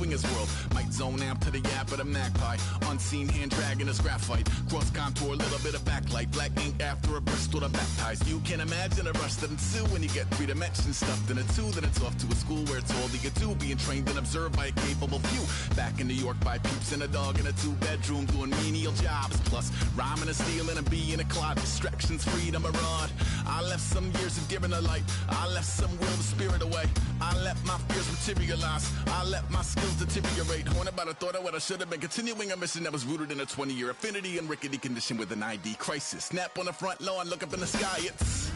continuing his world. Might zone amp to the yap of the magpie. Unseen hand dragging his graphite. Cross contour, little bit of backlight. Black ink after a Bristol to baptize. You can imagine a rush that ensue when you get 3 dimensions stuffed in a 2. Then it's off to a school where it's all that you do. Being trained and observed by a capable few. Back in New York by peeps and a dog in a 2-bedroom doing menial jobs. Plus rhyming and stealing and being a clod. Distractions, freedom, a rod. I left some years of giving a light. I left some will the spirit away. I let my fears materialize. I let my skills deteriorate. Haunted by the thought of what I should have been. Continuing a mission that was rooted in a 20-year affinity and rickety condition with an ID crisis. Snap on the front lawn, look up in the sky. It's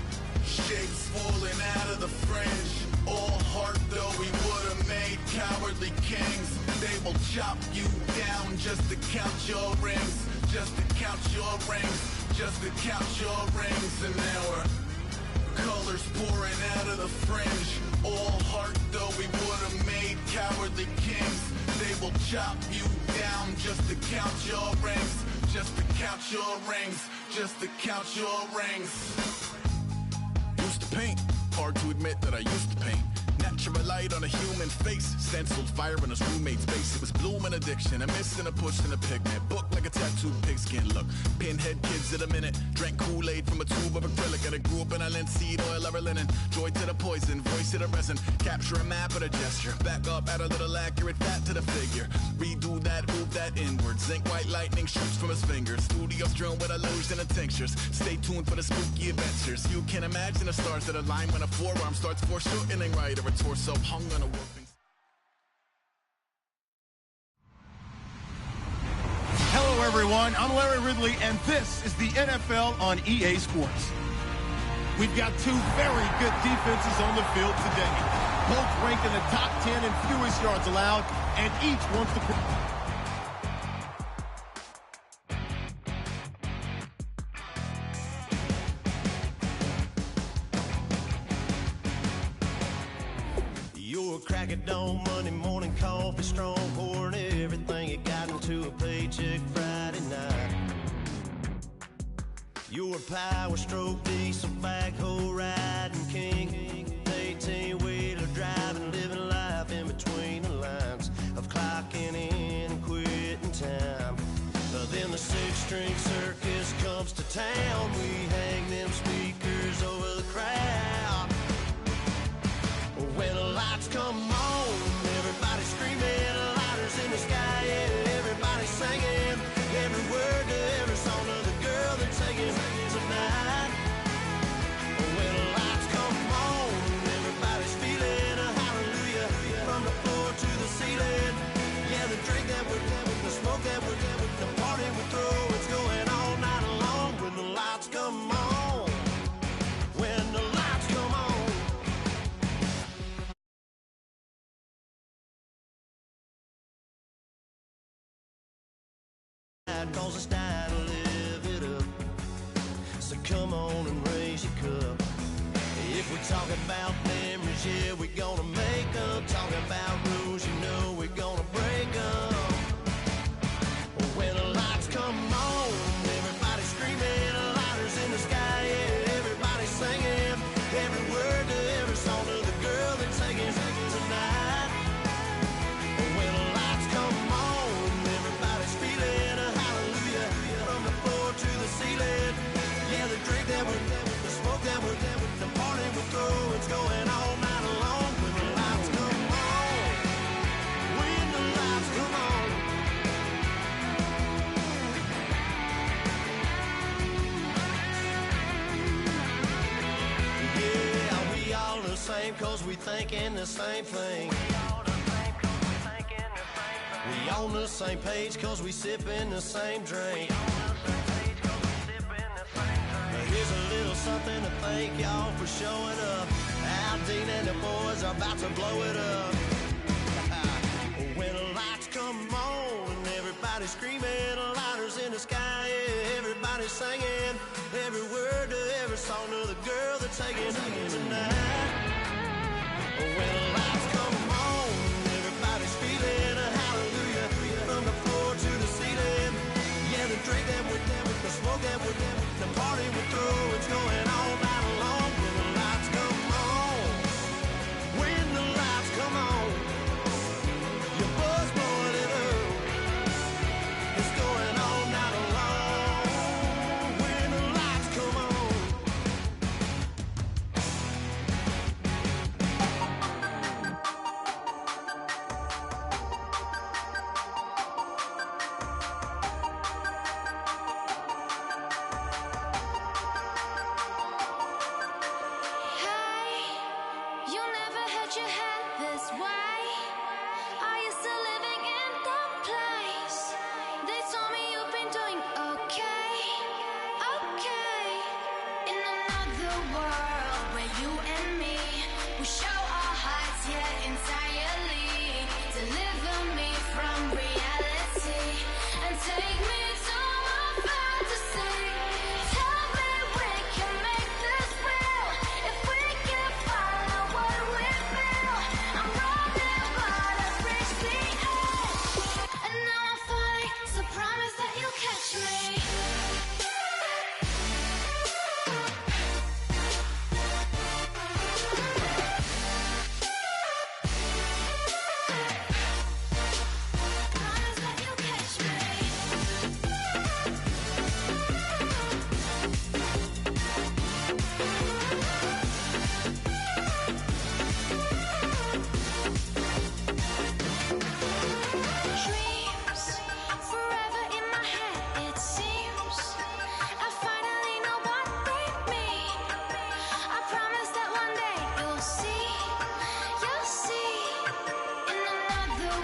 shapes falling out of the fringe. All heart though we would have made cowardly kings. They will chop you down just to count your rings. Just to count your rings. Just to count your rings. And now we're colors pouring out of the fringe. All heart though we would have made cowardly kings. They will chop you down just to count your rings. Just to count your rings. Just to count your rings. Used to paint, hard to admit that I used to paint. Natural light on a human face, stenciled fire in his roommate's face. It was bloom and addiction, a miss and a push and a pigment. Book like a tattooed pigskin look. Pinhead kids in a minute, drank Kool-Aid from a tube of acrylic. And I grew up in a linseed oil ever linen. Joy to the poison, voice to the resin. Capture a map of a gesture. Back up, add a little accurate fat to the figure. Redo that, move that inward. Zinc white lightning shoots from his fingers. Studio strewn with illusion and tinctures. Stay tuned for the spooky adventures. You can imagine the stars that align when a forearm starts foreshortening right or a torso hung on a warping. Hello everyone, I'm Larry Ridley and this is the NFL on EA Sports. We've got 2 very good defenses on the field today. Both ranked in the top 10 in fewest yards allowed, and each wants to... Crack it on Monday morning coffee, strong pouring everything you got into a paycheck Friday night. You're a power stroke diesel backhoe riding king, 18-wheeler driving, living life in between the lines of clocking in and quitting time. Then the 6-string circus comes to town. We hang them speakers over the crowd. When the lights come on, everybody screaming, lighters in the sky, yeah, everybody singing, every word to every song of the girl they're taking tonight. When the lights come on, everybody's feeling a hallelujah from the floor to the ceiling. Yeah, the drink that we're having, the smoke that we're having, the party we throw, it's going all night long. When the lights come on, when the lights come on. Cause it's time to live it up. So come on and raise your cup. If we're talking about memories, yeah, we're gonna make them. Talking about rules, you know we're gonna break them. When the lights come on, everybody screaming, lighters in the sky, yeah, everybody singing, every word to every song of the girl they're taking tonight. When the lights come on, everybody's feeling a hallelujah from the floor to the ceiling. Yeah, the drink that we're having, the smoke that we're having, the party we throw, it's going all night long. When the lights come on, when the lights come on. Yeah, we all the same cause we thinking the same thing. We on the same page cause we sipping the same drink. Here's a little something to thank y'all for showing up. Aldine and the boys are about to blow it up. When the lights come on, everybody screaming, lighters in the sky, yeah, everybody singing, every word to every song of the girl they're taking tonight. When the lights come on, everybody's feeling a hallelujah from the floor to the ceiling. Yeah, the drink that we're having, the smoke that we're having, the party we throw, it's going all night long. When the lights come on, when the lights come on, your buzz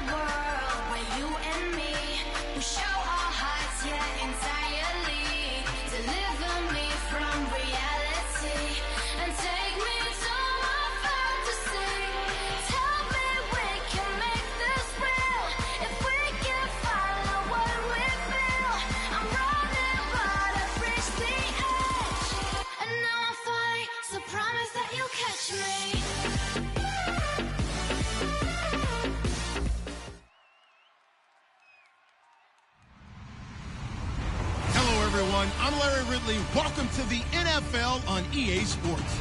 world where you and me, we show our hearts, yeah, entirely. Deliver me from reality and take me to my fantasy. Tell me we can make this real if we can follow what we feel. I'm running, but I've reached the edge, and now I'm falling, so promise that you'll catch me. Hello, everyone. I'm Larry Ridley. Welcome to the NFL on EA Sports.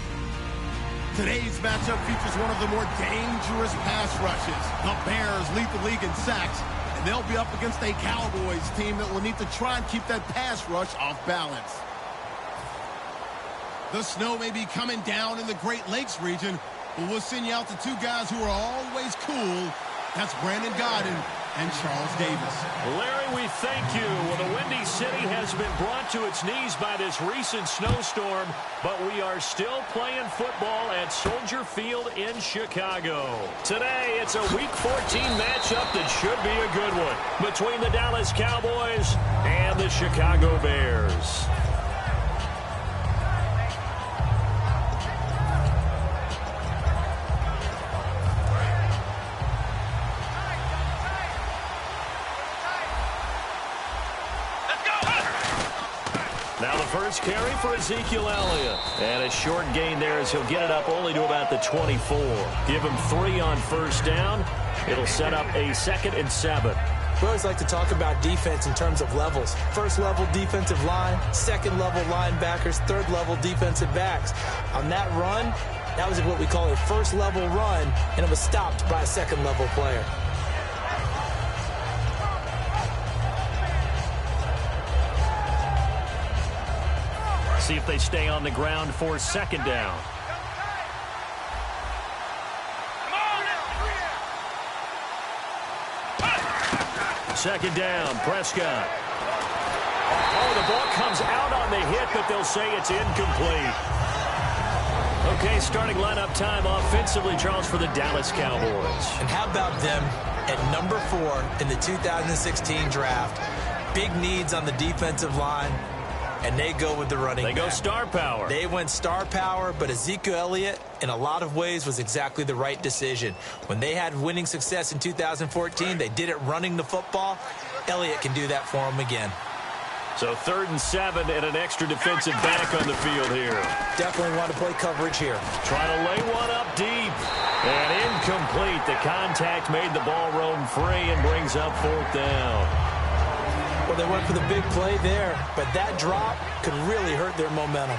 Today's matchup features one of the more dangerous pass rushes. The Bears lead the league in sacks, and they'll be up against a Cowboys team that will need to try and keep that pass rush off balance. The snow may be coming down in the Great Lakes region, but we'll send you out to two guys who are always cool. That's Brandon Godden and Charles Davis. Larry, we thank you. Well, the Windy City has been brought to its knees by this recent snowstorm, but we are still playing football at Soldier Field in Chicago. Today, it's a Week 14 matchup that should be a good one between the Dallas Cowboys and the Chicago Bears. Now the first carry for Ezekiel Elliott. And a short gain there as he'll get it up only to about the 24. Give him 3 on first down. It'll set up a 2nd and 7. We always like to talk about defense in terms of levels. First level defensive line, second level linebackers, third level defensive backs. On that run, that was what we call a first level run, and it was stopped by a second level player. See if they stay on the ground for 2nd down. Second down, Prescott. Oh, the ball comes out on the hit, but they'll say it's incomplete. Okay, starting lineup time offensively, Charles, for the Dallas Cowboys. And how about them at number 4 in the 2016 draft? Big needs on the defensive line. And they go with the running back. They go star power. They went star power, but Ezekiel Elliott, in a lot of ways, was exactly the right decision. When they had winning success in 2014, they did it running the football. Elliott can do that for them again. So 3rd and 7 and an extra defensive back on the field here. Definitely want to play coverage here. Trying to lay one up deep. And incomplete. The contact made the ball roam free and brings up 4th down. Well, they went for the big play there, but that drop could really hurt their momentum.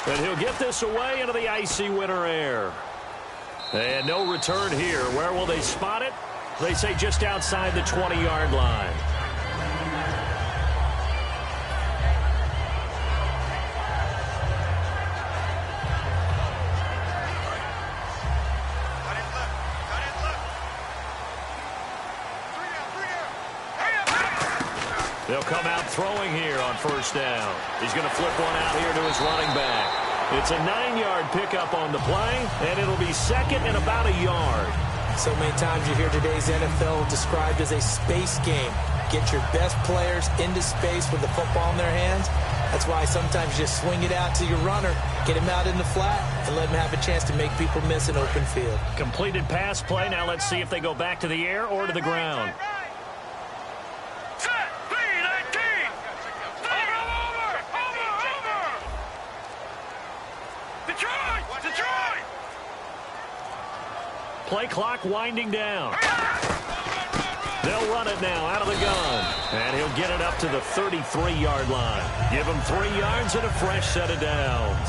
And he'll get this away into the icy winter air. And no return here. Where will they spot it? They say just outside the 20-yard line. They'll come out throwing here on first down. He's going to flip one out here to his running back. It's a 9-yard pickup on the play, and it'll be 2nd and about a yard. So many times you hear today's NFL described as a space game. Get your best players into space with the football in their hands. That's why sometimes you just swing it out to your runner, get him out in the flat, and let him have a chance to make people miss an open field. Completed pass play. Now let's see if they go back to the air or to the ground. Play clock winding down. They'll run it now out of the gun. And he'll get it up to the 33-yard line. Give him 3 yards and a fresh set of downs.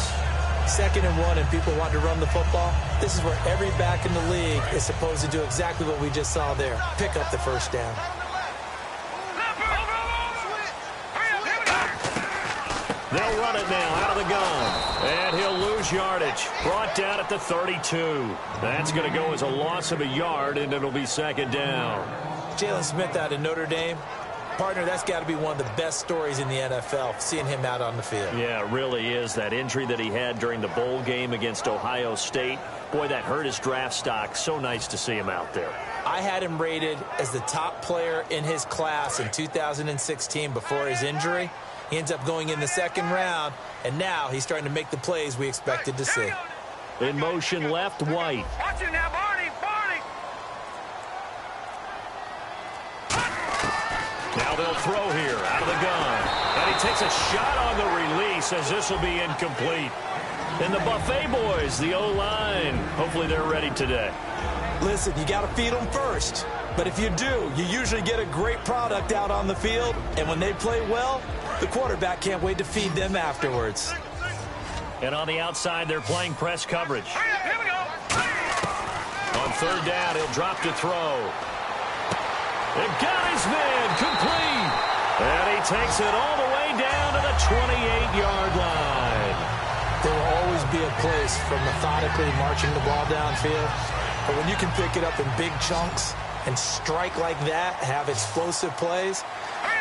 2nd and 1 and people want to run the football. This is where every back in the league is supposed to do exactly what we just saw there. Pick up the first down. They'll run it now out of the gun. And he'll lose yardage. Brought down at the 32. That's going to go as a loss of a yard, and it'll be 2nd down. Jalen Smith out of Notre Dame. Partner, that's got to be one of the best stories in the NFL, seeing him out on the field. Yeah, it really is. That injury that he had during the bowl game against Ohio State, boy, that hurt his draft stock. So nice to see him out there. I had him rated as the top player in his class in 2016 before his injury. He ends up going in the second round, and now he's starting to make the plays we expected to see. In motion left, White. Watch it now, Barney! Now they'll throw here out of the gun. And he takes a shot on the release as this will be incomplete. And the Buffet boys, the O-line, hopefully they're ready today. Listen, you got to feed them first. But if you do, you usually get a great product out on the field. And when they play well, the quarterback can't wait to feed them afterwards. And on the outside, they're playing press coverage. Here we go! On third down, he'll drop to throw. They've got his man complete. And he takes it all the way down to the 28-yard line. There will always be a place for methodically marching the ball downfield. But when you can pick it up in big chunks and strike like that, have explosive plays,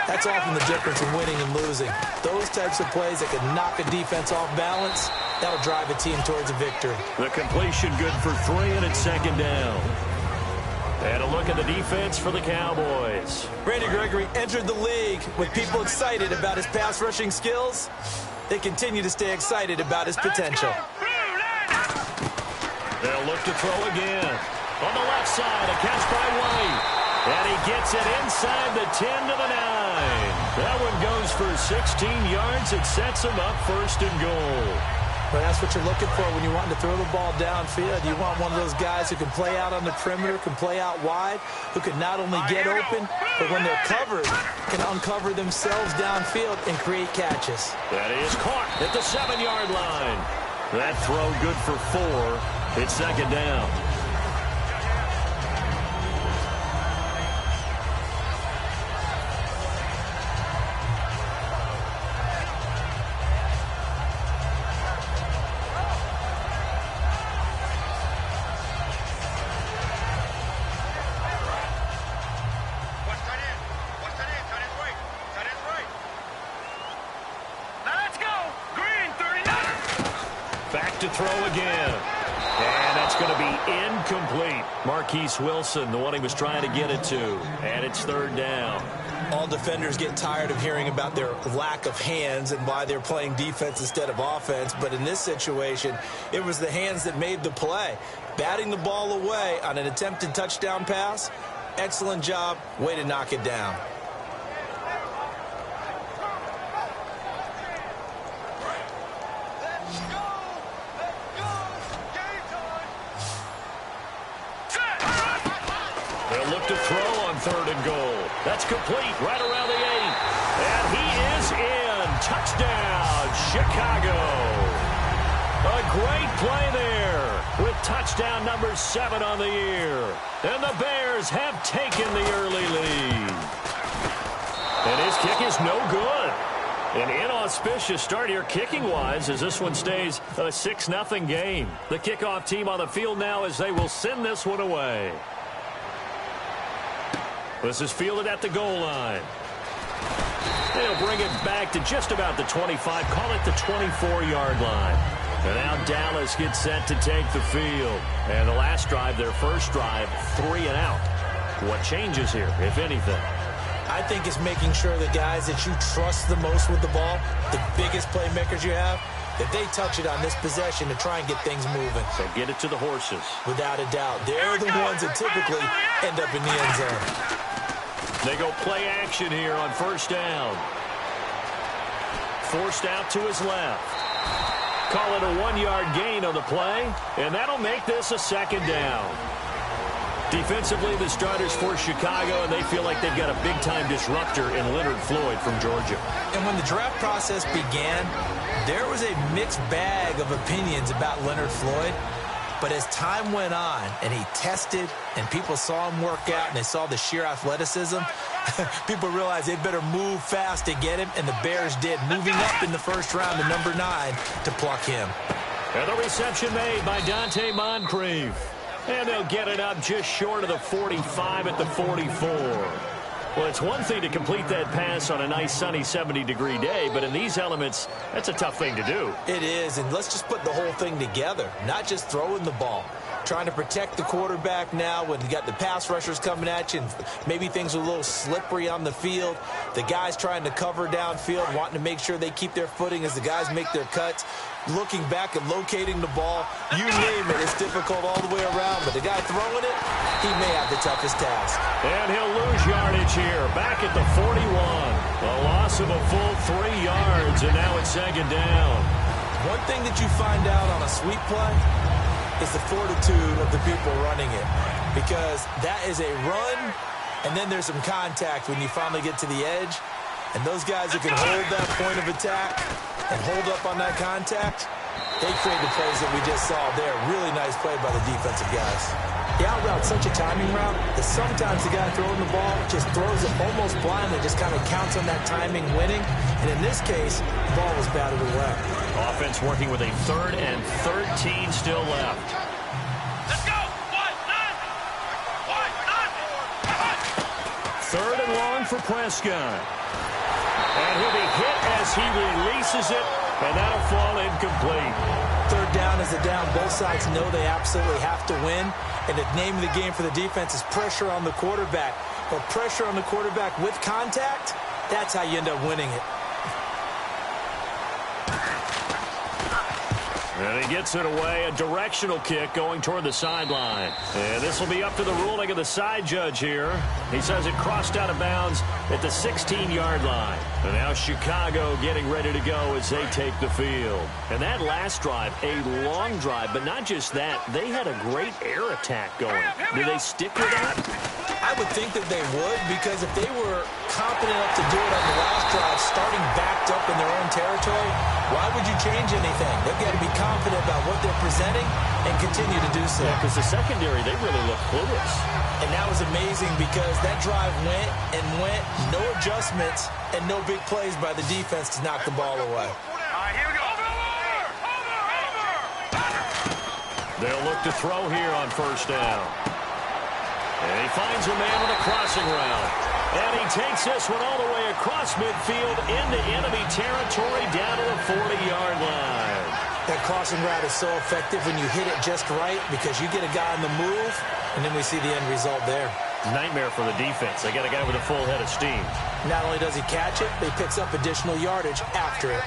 that's often the difference in winning and losing. Those types of plays that can knock a defense off balance, that'll drive a team towards a victory. The completion good for 3, and it's second down. And a look at the defense for the Cowboys. Randy Gregory entered the league with people excited about his pass rushing skills. They continue to stay excited about his potential. They'll look to throw again. On the left side, a catch by White. And he gets it inside the 10 to the 9. That one goes for 16 yards. It sets him up first and goal. But that's what you're looking for when you want to throw the ball downfield. You want one of those guys who can play out on the perimeter, can play out wide, who can not only get open, but when they're covered, can uncover themselves downfield and create catches. That is caught at the 7-yard line. That throw good for 4. It's second down. To throw again. And that's going to be incomplete. Marquise Wilson, the one he was trying to get it to. And it's third down. All defenders get tired of hearing about their lack of hands and why they're playing defense instead of offense. But in this situation, it was the hands that made the play. Batting the ball away on an attempted touchdown pass. Excellent job. Way to knock it down. To throw on third and goal. That's complete right around the 8. And he is in. Touchdown, Chicago. A great play there with touchdown number 7 on the year. And the Bears have taken the early lead. And his kick is no good. An inauspicious start here kicking-wise as this one stays a 6-0 game. The kickoff team on the field now as they will send this one away. This is fielded at the goal line. They'll bring it back to just about the 25, call it the 24-yard line. And now Dallas gets set to take the field. And the last drive, their first drive, 3 and out. What changes here, if anything? I think it's making sure the guys that you trust the most with the ball, the biggest playmakers you have, that they touch it on this possession to try and get things moving. So get it to the horses. Without a doubt. They're the ones that typically end up in the end zone. They go play action here on first down. Forced out to his left. Call it a 1-yard gain on the play, and that'll make this a second down. Defensively, the starters for Chicago, and they feel like they've got a big-time disruptor in Leonard Floyd from Georgia. And when the draft process began, there was a mixed bag of opinions about Leonard Floyd. But as time went on and he tested and people saw him work out and they saw the sheer athleticism, people realized they better move fast to get him, and the Bears did, moving up in the first round to number 9 to pluck him. And the reception made by Dante Moncrief. And they'll get it up just short of the 45 at the 44. Well, it's one thing to complete that pass on a nice sunny 70-degree day, but in these elements, that's a tough thing to do. It is, and let's just put the whole thing together, not just throwing the ball. Trying to protect the quarterback now when you got the pass rushers coming at you and maybe things are a little slippery on the field. The guys trying to cover downfield, wanting to make sure they keep their footing as the guys make their cuts. Looking back and locating the ball, you name it, it's difficult all the way around. But the guy throwing it, he may have the toughest task. And he'll lose yardage here, back at the 41. A loss of a full 3 yards, and now it's second down. One thing that you find out on a sweep play is the fortitude of the people running it. Because that is a run, and then there's some contact when you finally get to the edge. And those guys who can hold that point of attack and hold up on that contact, they create the plays that we just saw there. Really nice play by the defensive guys. The out route's such a timing route that sometimes the guy throwing the ball just throws it almost blindly, just kind of counts on that timing winning. And in this case, the ball was batted away. Offense working with a 3rd and 13 still left. Let's go! 3rd and long for Prescott. And he'll be hit as he releases it, and that'll fall incomplete. 3rd down is a down. Both sides know they absolutely have to win. And the name of the game for the defense is pressure on the quarterback. But pressure on the quarterback with contact, that's how you end up winning it. And he gets it away, a directional kick going toward the sideline. And this will be up to the ruling of the side judge here. He says it crossed out of bounds at the 16-yard line. And now Chicago getting ready to go as they take the field. And that last drive, a long drive, but not just that. They had a great air attack going. Do they stick with that? I would think that they would, because if they were confident enough to do it on the last drive, starting backed up in their own territory, why would you change anything? They've got to be confident about what they're presenting and continue to do so. Yeah, because the secondary, they really look clueless. And that was amazing because that drive went and went, no adjustments and no big plays by the defense to knock the ball away. All right, here we go. They'll look to throw here on 1st down. And he finds a man on a crossing route. And he takes this one all the way across midfield into enemy territory down to the 40-yard line. That crossing route is so effective when you hit it just right because you get a guy on the move, and then we see the end result there. Nightmare for the defense. They got a guy with a full head of steam. Not only does he catch it, but he picks up additional yardage after it.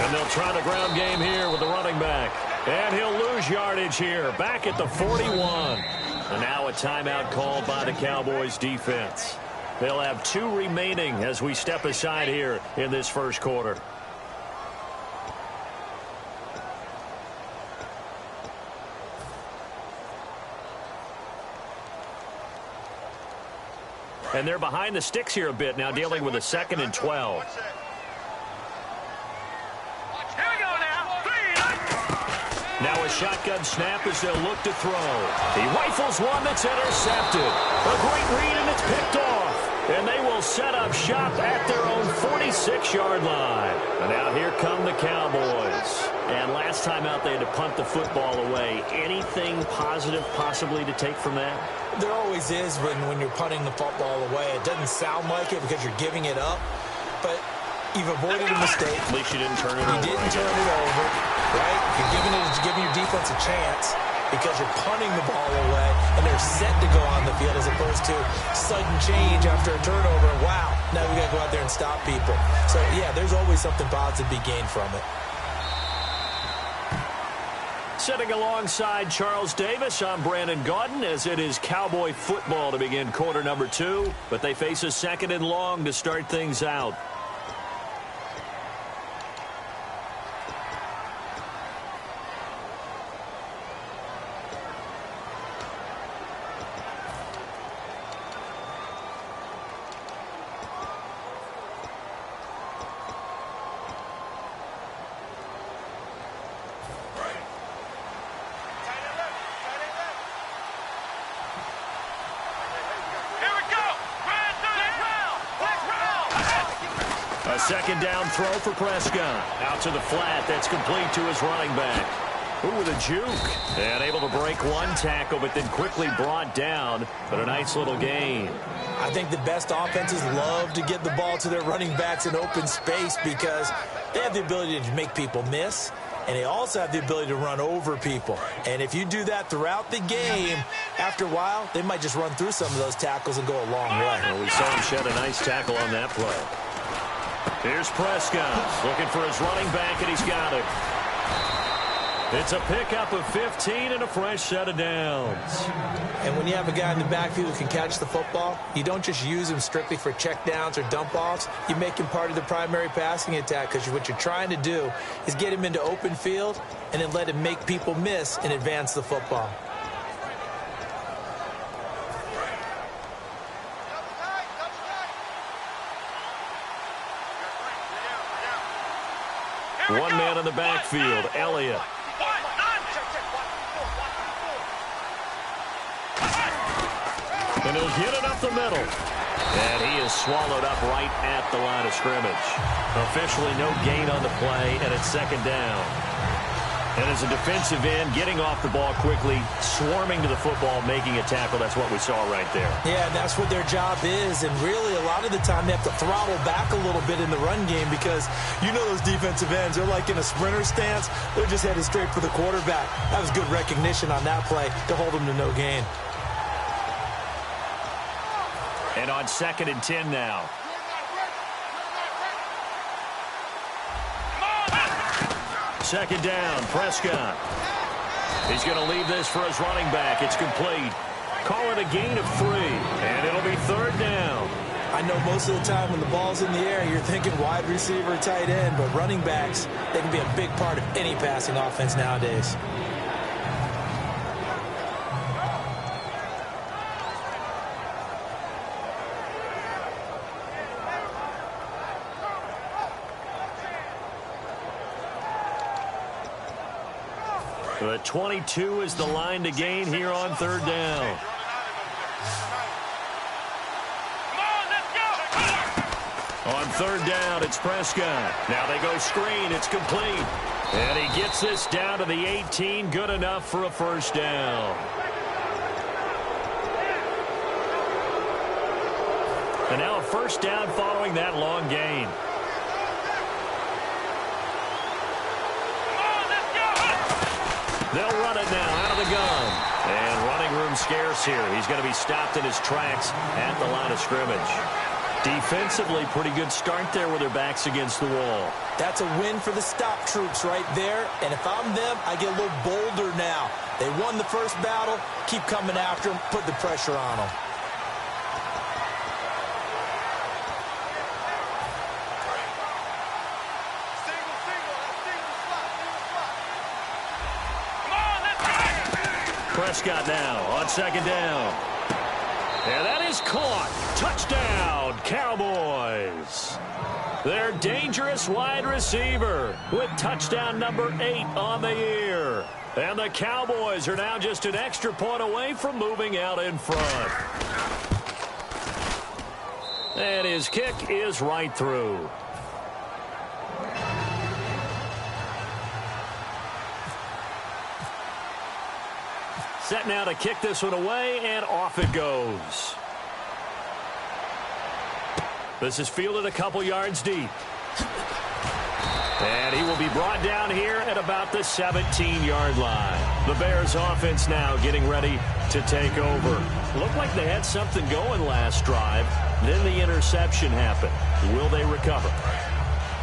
And they'll try the ground game here with the running back. And he'll lose yardage here, back at the 41. And now a timeout called by the Cowboys defense. They'll have 2 remaining as we step aside here in this 1st quarter. And they're behind the sticks here a bit now, dealing with a 2nd and 12. Now a shotgun snap as they'll look to throw. He rifles one that's intercepted. A great read, and it's picked off. And they will set up shop at their own 46-yard line. And now here come the Cowboys. And last time out, they had to punt the football away. Anything positive possibly to take from that? There always is when you're punting the football away. It doesn't sound like it because you're giving it up. But you've avoided a mistake. At least you didn't turn it over. You didn't turn it over, right? You're giving your defense a chance because you're punting the ball away, and they're set to go on the field as opposed to sudden change after a turnover. Wow, now we got to go out there and stop people. So, yeah, there's always something positive to be gained from it. Sitting alongside Charles Davis, I'm Brandon Gaudin, as it is Cowboy football to begin quarter number 2, but they face a 2nd and long to start things out. A 2nd down throw for Prescott. Out to the flat. That's complete to his running back. Ooh, with a juke. And able to break one tackle, but then quickly brought down. But a nice little gain. I think the best offenses love to get the ball to their running backs in open space because they have the ability to make people miss, and they also have the ability to run over people. And if you do that throughout the game, after a while, they might just run through some of those tackles and go a long way. Well, we saw him shed a nice tackle on that play. Here's Prescott looking for his running back, and he's got it. It's a pickup of 15 and a fresh set of downs. And when you have a guy in the backfield who can catch the football, you don't just use him strictly for check downs or dump offs. You make him part of the primary passing attack because what you're trying to do is get him into open field and then let him make people miss and advance the football. One man in the backfield, Elliott. And he'll get it up the middle. And he is swallowed up right at the line of scrimmage. Officially no gain on the play, and it's second down. And as a defensive end, getting off the ball quickly, swarming to the football, making a tackle, that's what we saw right there. Yeah, that's what their job is. And really, a lot of the time, they have to throttle back a little bit in the run game because you know those defensive ends, they're like in a sprinter stance. They're just headed straight for the quarterback. That was good recognition on that play to hold them to no gain. And on 2nd and 10 now. Second down, Prescott. He's going to leave this for his running back. It's complete. Call it a gain of 3, and it'll be 3rd down. I know most of the time when the ball's in the air, you're thinking wide receiver, tight end, but running backs, they can be a big part of any passing offense nowadays. The 22 is the line to gain here on 3rd down. On 3rd down, it's Prescott. Now they go screen. It's complete. And he gets this down to the 18. Good enough for a 1st down. And now a 1st down following that long gain. They'll run it now out of the gun. And running room scarce here. He's going to be stopped in his tracks at the line of scrimmage. Defensively, pretty good start there with their backs against the wall. That's a win for the stop troops right there. And if I'm them, I get a little bolder now. They won the first battle. Keep coming after them. Put the pressure on them. Prescott now on 2nd down. And that is caught. Touchdown, Cowboys. Their dangerous wide receiver with touchdown number 8 on the year. And the Cowboys are now just an extra point away from moving out in front. And his kick is right through. Set now to kick this one away, and off it goes. This is fielded a couple yards deep. And he will be brought down here at about the 17-yard line. The Bears offense now getting ready to take over. Looked like they had something going last drive. Then the interception happened. Will they recover?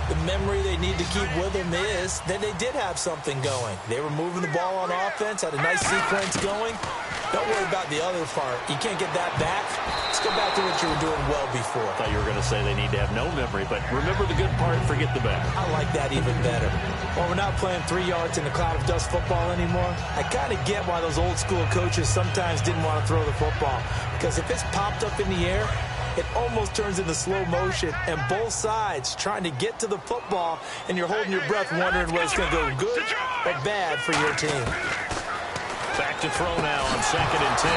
The memory they need to keep with them is that they did have something going. They were moving the ball on offense, had a nice sequence going. Don't worry about the other part. You can't get that back. Let's go back to what you were doing well before. I thought you were going to say they need to have no memory, but remember the good part, forget the bad. I like that even better. Well, we're not playing 3 yards in a cloud of dust football anymore. I kind of get why those old school coaches sometimes didn't want to throw the football. Because if it's popped up in the air, it almost turns into slow motion, and both sides trying to get to the football, and you're holding your breath wondering whether it's going to go good or bad for your team. Back to throw now on 2nd and 10.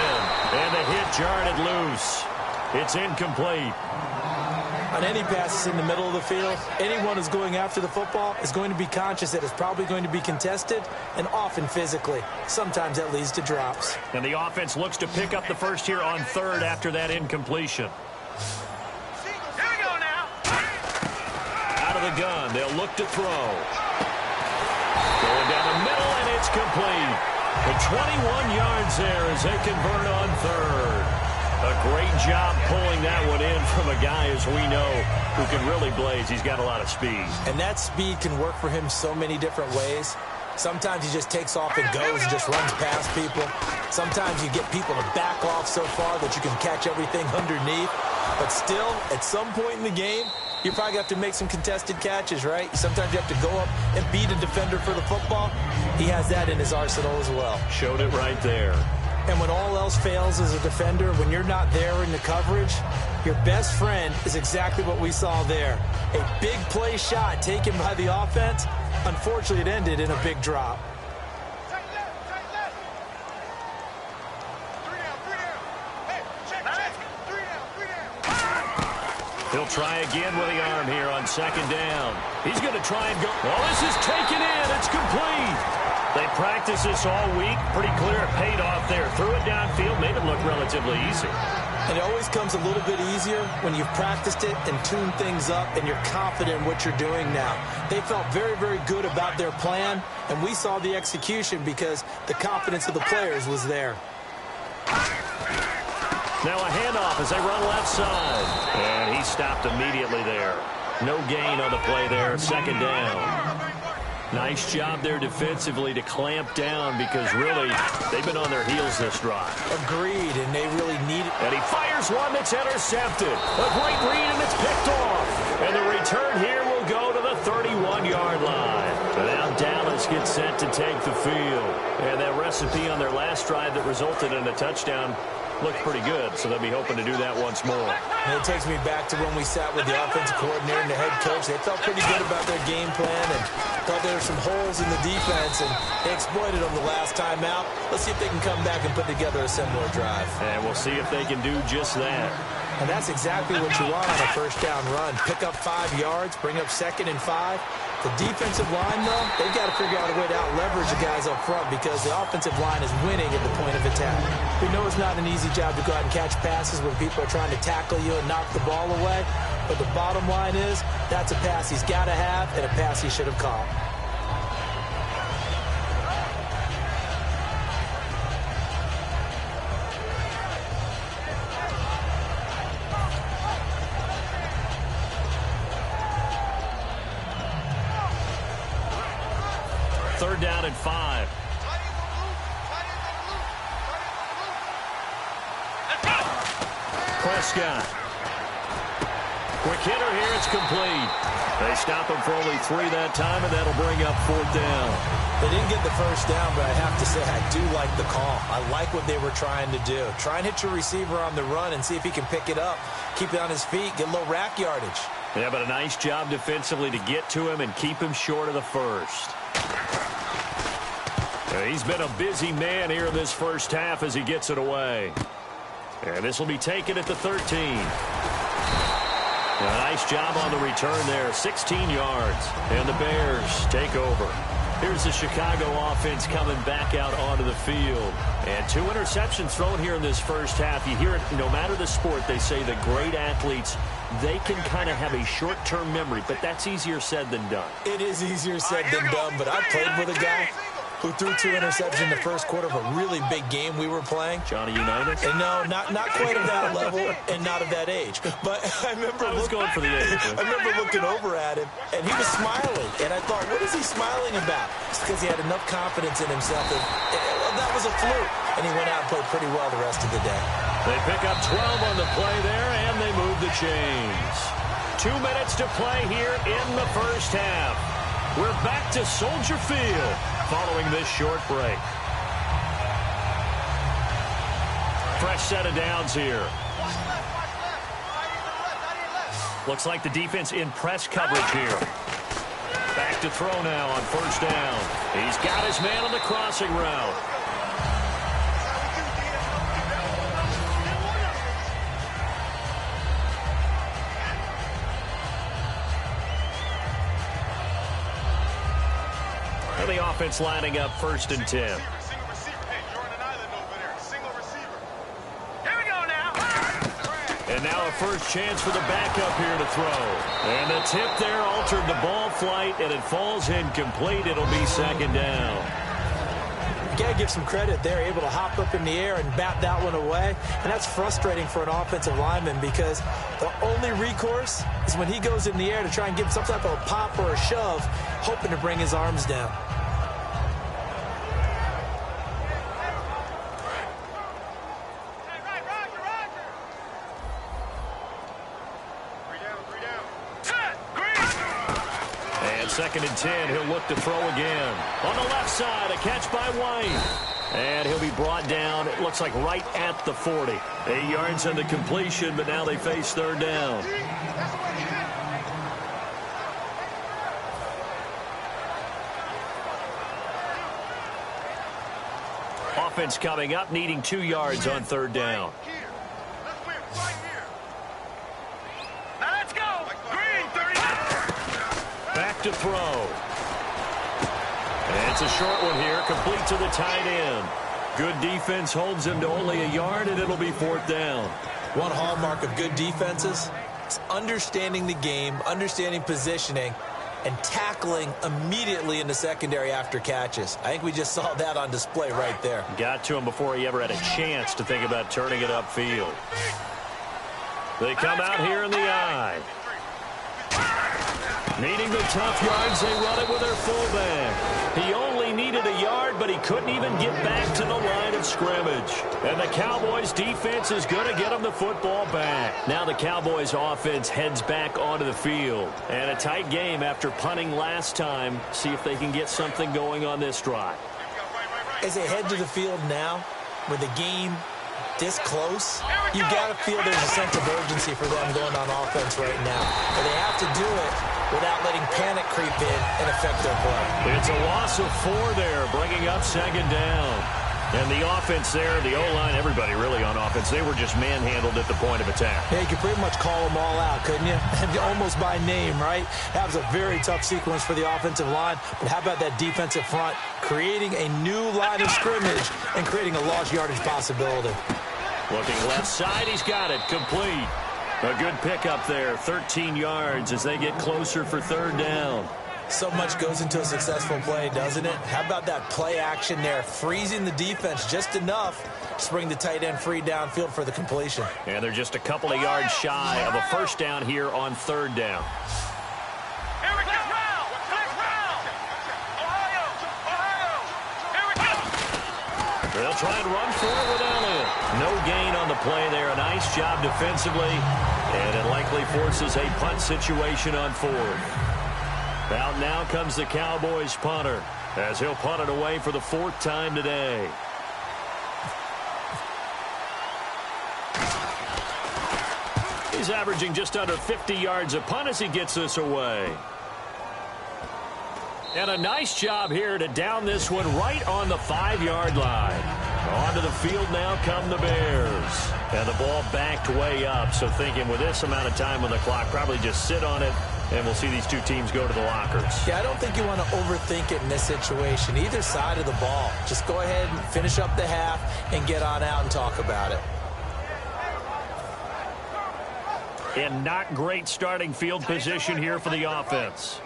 And the hit jarred it loose. It's incomplete. I On any passes in the middle of the field, anyone who's going after the football is going to be conscious that it's probably going to be contested, and often physically. Sometimes that leads to drops. And the offense looks to pick up the first here on third after that incompletion. Here we go now. Out of the gun, they'll look to throw. Going down the middle, and it's complete. The 21 yards there as they convert on third. A great job pulling that one in from a guy, as we know, who can really blaze. He's got a lot of speed. And that speed can work for him so many different ways. Sometimes he just takes off and goes and just runs past people. Sometimes you get people to back off so far that you can catch everything underneath. But still, at some point in the game, you probably have to make some contested catches, right? Sometimes you have to go up and beat a defender for the football. He has that in his arsenal as well. Showed it right there. And when all else fails as a defender, when you're not there in the coverage, your best friend is exactly what we saw there. A big play shot taken by the offense. Unfortunately, it ended in a big drop. He'll try again with the arm here on second down. He's going to try and go. Oh, this is taken in. It's complete. They practiced this all week. Pretty clear it paid off there. Threw it downfield, made it look relatively easy. And it always comes a little bit easier when you've practiced it and tuned things up and you're confident in what you're doing now. They felt very, very good about their plan, and we saw the execution because the confidence of the players was there. Now a handoff as they run left side. And he stopped immediately there. No gain on the play there. Second down. Nice job there defensively to clamp down because really they've been on their heels this drive. Agreed, and they really need it. And he fires one that's intercepted. A great read, and it's picked off. And the return here will go to the 31-yard line. So now Dallas gets set to take the field. And that recipe on their last drive that resulted in a touchdown looked pretty good, so they'll be hoping to do that once more. And it takes me back to when we sat with the offensive coordinator and the head coach. They felt pretty good about their game plan and thought there were some holes in the defense, and they exploited them the last time out. Let's see if they can come back and put together a similar drive. And we'll see if they can do just that. And that's exactly what you want on a first down run. Pick up 5 yards, bring up 2nd and 5. The defensive line, though, they've got to figure out a way to out-leverage the guys up front because the offensive line is winning at the point of attack. We know it's not an easy job to go out and catch passes when people are trying to tackle you and knock the ball away. But the bottom line is that's a pass he's got to have and a pass he should have caught. Third down and 5. Prescott. Quick hitter here. It's complete. They stop him for only 3 that time, and that'll bring up 4th down. They didn't get the first down, but I have to say I do like the call. I like what they were trying to do. Try and hit your receiver on the run and see if he can pick it up. Keep it on his feet. Get a little rack yardage. Yeah, but a nice job defensively to get to him and keep him short of the first. He's been a busy man here in this first half as he gets it away. And this will be taken at the 13. A nice job on the return there. 16 yards. And the Bears take over. Here's the Chicago offense coming back out onto the field. And 2 interceptions thrown here in this first half. You hear it no matter the sport. They say the great athletes, they can kind of have a short-term memory. But that's easier said than done. It is easier said than done. But I played with a guy who threw 2 interceptions in the first quarter of a really big game we were playing. Johnny Unitas? And no, not quite of that level and not of that age. But I remember going for the age. I remember looking over at him, and he was smiling. And I thought, what is he smiling about? It's because he had enough confidence in himself that that was a fluke. And he went out and played pretty well the rest of the day. They pick up 12 on the play there, and they move the chains. 2 minutes to play here in the first half. We're back to Soldier Field following this short break. Fresh set of downs here. Looks like the defense in press coverage here. Back to throw now on first down. He's got his man on the crossing route. the offense lining up 1st and 10. And now a first chance for the backup here to throw. And the tip there altered the ball flight, and it falls incomplete. It'll be 2nd down. You got to give some credit. They're able to hop up in the air and bat that one away. And that's frustrating for an offensive lineman because the only recourse is when he goes in the air to try and get some type of a pop or a shove, hoping to bring his arms down. And 2nd and 10, he'll look to throw again. On the left side, a catch by White. And he'll be brought down, it looks like right at the 40. 8 yards on the completion, but now they face 3rd down. Offense coming up, needing 2 yards on 3rd down. Back to throw. And it's a short one here, complete to the tight end. Good defense holds him to only a yard, and it'll be 4th down. One hallmark of good defenses is understanding the game, understanding positioning, and tackling immediately in the secondary after catches. I think we just saw that on display right there. Got to him before he ever had a chance to think about turning it upfield. They come out here in the I. Needing the tough yards, they run it with their fullback. He only needed a yard, but he couldn't even get back to the line of scrimmage. And the Cowboys' defense is going to get him the football back. Now the Cowboys' offense heads back onto the field. And a tight game after punting last time. See if they can get something going on this drive. As they head to the field now, with the game this close, you got to feel there's a sense of urgency for them going on offense right now. But they have to do it without letting panic creep in and affect their play. It's a loss of 4 there, bringing up 2nd down. And the offense there, the O-line, everybody really on offense, they were just manhandled at the point of attack. Yeah, you could pretty much call them all out, couldn't you? Almost by name, right? That was a very tough sequence for the offensive line. But how about that defensive front creating a new line of scrimmage and creating a lost yardage possibility? Looking left side, he's got it, complete. A good pickup there, 13 yards as they get closer for 3rd down. So much goes into a successful play, doesn't it? How about that play action there, freezing the defense just enough to bring the tight end free downfield for the completion. And they're just a couple of yards shy of a 1st down here on 3rd down. Here we go. Ohio. Here we go. They'll try and run for it with Elliott. No gain on the play there. A nice job defensively. And it likely forces a punt situation on 4th. Out now comes the Cowboys punter as he'll punt it away for the 4th time today. He's averaging just under 50 yards a punt as he gets this away. And a nice job here to down this one right on the 5-yard line. Onto the field now come the Bears. And the ball backed way up, so thinking with this amount of time on the clock, probably just sit on it, and we'll see these two teams go to the lockers. Yeah, I don't think you want to overthink it in this situation. Either side of the ball. Just go ahead and finish up the half and get on out and talk about it. And not great starting field position here for the offense.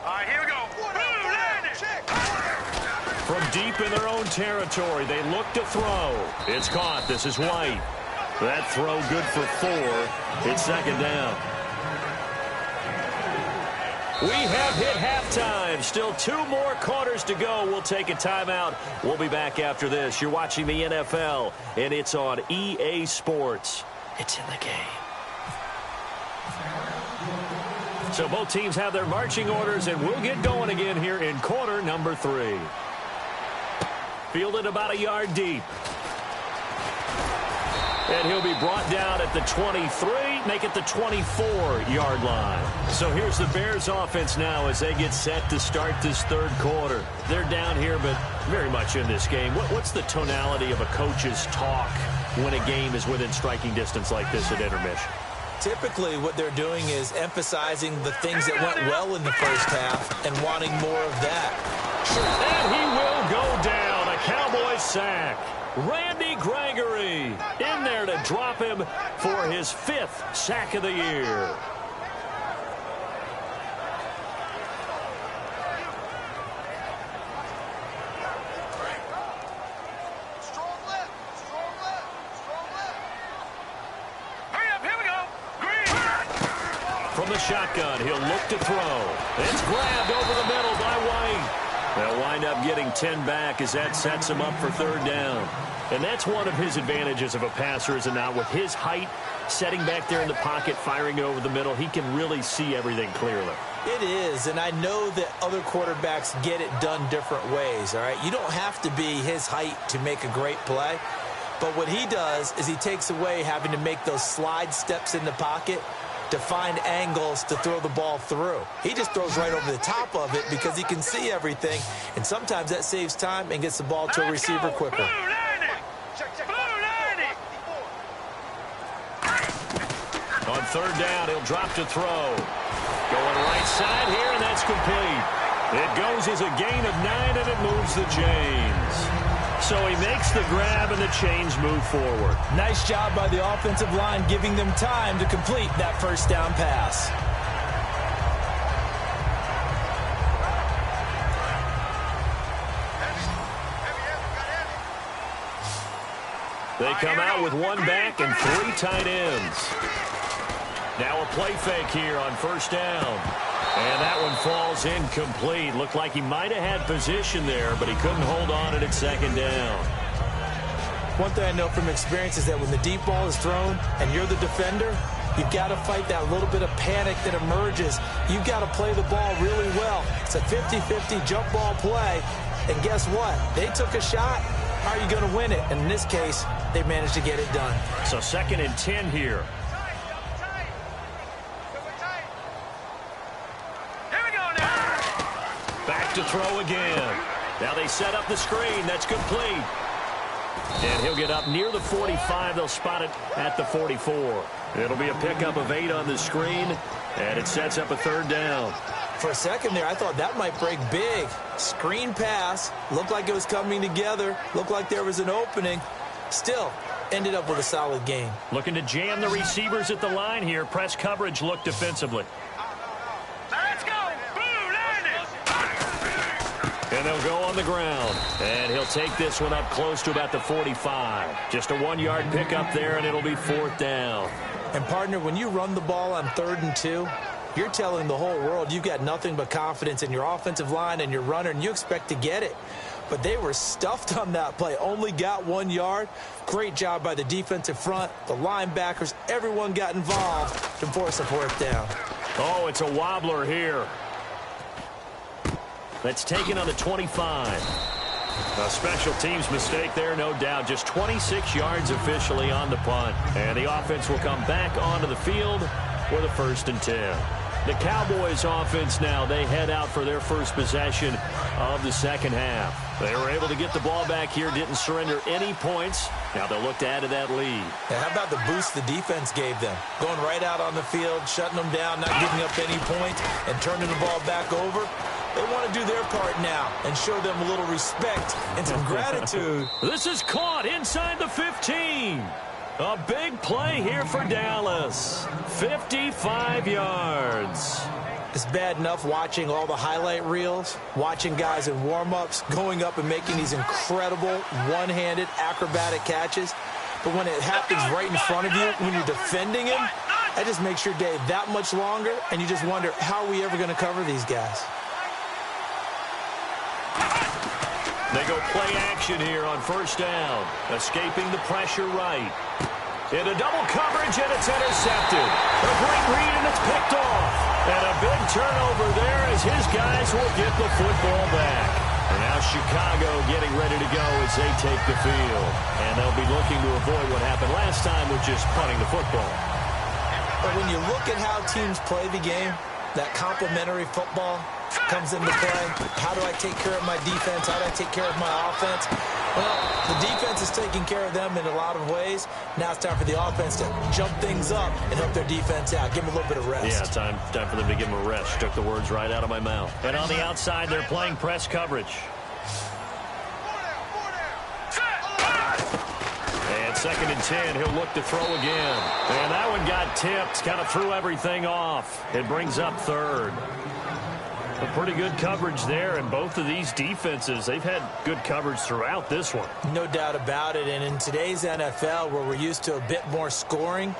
All right, here we go. From deep in their own territory, they look to throw. It's caught. This is White. That throw good for 4. It's 2nd down. We have hit halftime. Still 2 more quarters to go. We'll take a timeout. We'll be back after this. You're watching the NFL, and it's on EA Sports. It's in the game. So both teams have their marching orders, and we'll get going again here in quarter number 3. Fielded about a yard deep. And he'll be brought down at the 23, make it the 24-yard line. So here's the Bears offense now as they get set to start this 3rd quarter. They're down here, but very much in this game. What's the tonality of a coach's talk when a game is within striking distance like this at intermission? Typically, what they're doing is emphasizing the things that went well in the first half and wanting more of that. And he will go down. A Cowboys sack. Randy Gregory in there to drop him for his 5th sack of the year. From the shotgun, he'll look to throw. It's grabbed over the middle by White. They'll wind up getting 10 back as that sets him up for 3rd down. And that's one of his advantages of a passer, is it not? With his height, setting back there in the pocket, firing it over the middle, he can really see everything clearly. It is, and I know that other quarterbacks get it done different ways, all right? You don't have to be his height to make a great play. But what he does is he takes away having to make those slide steps in the pocket to find angles to throw the ball through. He just throws right over the top of it because he can see everything, and sometimes that saves time and gets the ball to a receiver quicker. On 3rd down, he'll drop to throw. Going right side here, and that's complete. It goes as a gain of 9, and it moves the chains. So he makes the grab, and the chains move forward. Nice job by the offensive line giving them time to complete that 1st down pass. They come out with 1 back and 3 tight ends. Now a play fake here on 1st down. And that one falls incomplete. Looked like he might have had position there, but he couldn't hold on at 2nd down. One thing I know from experience is that when the deep ball is thrown and you're the defender, you've got to fight that little bit of panic that emerges. You've got to play the ball really well. It's a 50-50 jump ball play. And guess what? They took a shot. How are you going to win it? And in this case, they managed to get it done. So 2nd and 10 here. Back to throw again. Now they set up the screen. That's complete. And he'll get up near the 45. They'll spot it at the 44. It'll be a pickup of 8 on the screen, and it sets up a 3rd down. For a second there, I thought that might break big. Screen pass. Looked like it was coming together. Looked like there was an opening. Still, ended up with a solid game. Looking to jam the receivers at the line here. Press coverage look defensively. Let's go. And they'll go on the ground. And he'll take this one up close to about the 45. Just a 1-yard pickup there, and it'll be 4th down. And, partner, when you run the ball on 3rd and 2, you're telling the whole world you've got nothing but confidence in your offensive line and your runner, and you expect to get it. But they were stuffed on that play. Only got 1 yard. Great job by the defensive front. The linebackers, everyone got involved to force a 4th down. Oh, it's a wobbler here. That's taken on the 25. A special teams mistake there, no doubt. Just 26 yards officially on the punt. And the offense will come back onto the field with a 1st and 10. The Cowboys offense now, they head out for their first possession of the 2nd half. They were able to get the ball back here, didn't surrender any points. Now they'll look to add to that lead. Now, how about the boost the defense gave them? Going right out on the field, shutting them down, not giving up any points, and turning the ball back over. They want to do their part now and show them a little respect and some gratitude. This is caught inside the 15. A big play here for Dallas. 55 yards. It's bad enough watching all the highlight reels, watching guys in warm-ups, going up and making these incredible one-handed acrobatic catches. But when it happens right in front of you, when you're defending him, that just makes your day that much longer, and you just wonder, how are we ever going to cover these guys? They go play action here on 1st down. Escaping the pressure right. Into double coverage, and it's intercepted. A great read, and it's picked off. And a big turnover there as his guys will get the football back. And now Chicago getting ready to go as they take the field. And they'll be looking to avoid what happened last time with just punting the football. But when you look at how teams play the game, that complementary football comes into play. How do I take care of my defense? How do I take care of my offense? Well, the defense is taking care of them in a lot of ways. Now it's time for the offense to jump things up and help their defense out. Give them a little bit of rest. Yeah, time for them to give them a rest. Took the words right out of my mouth. And on the outside, they're playing press coverage. And 2nd and 10, he'll look to throw again. And that one got tipped, kind of threw everything off. It brings up 3rd. A pretty good coverage there, and both of these defenses, they've had good coverage throughout this one. No doubt about it, and in today's NFL, where we're used to a bit more scoring,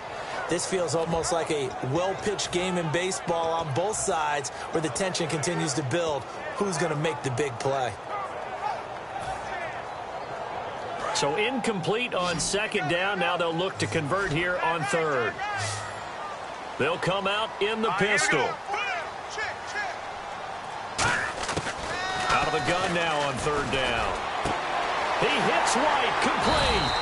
this feels almost like a well-pitched game in baseball on both sides where the tension continues to build. Who's going to make the big play? So incomplete on 2nd down. Now they'll look to convert here on 3rd. They'll come out in the pistol. Out of the gun now on 3rd down. He hits White, complete.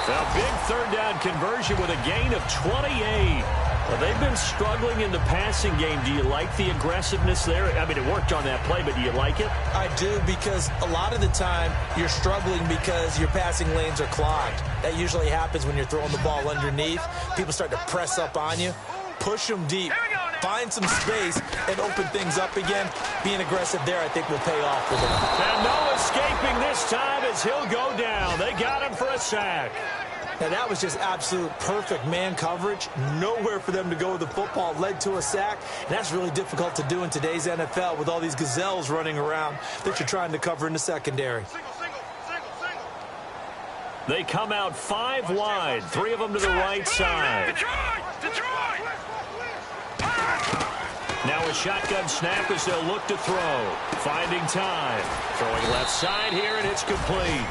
A big 3rd down conversion with a gain of 28. Well, they've been struggling in the passing game. Do you like the aggressiveness there? I mean, it worked on that play, but do you like it? I do, because a lot of the time you're struggling because your passing lanes are clogged. That usually happens when you're throwing the ball underneath. People start to press up on you. Push them deep. Find some space and open things up again. Being aggressive there, I think, will pay off for them. And no escaping this time as he'll go down. They got him for a sack. Now, that was just absolute perfect man coverage. Nowhere for them to go with the football. Led to a sack. And that's really difficult to do in today's NFL with all these gazelles running around that you're trying to cover in the secondary. They come out 5 wide. 3 of them to the right side. Now a shotgun snap as they'll look to throw. Finding time. Throwing left side here, and it's complete.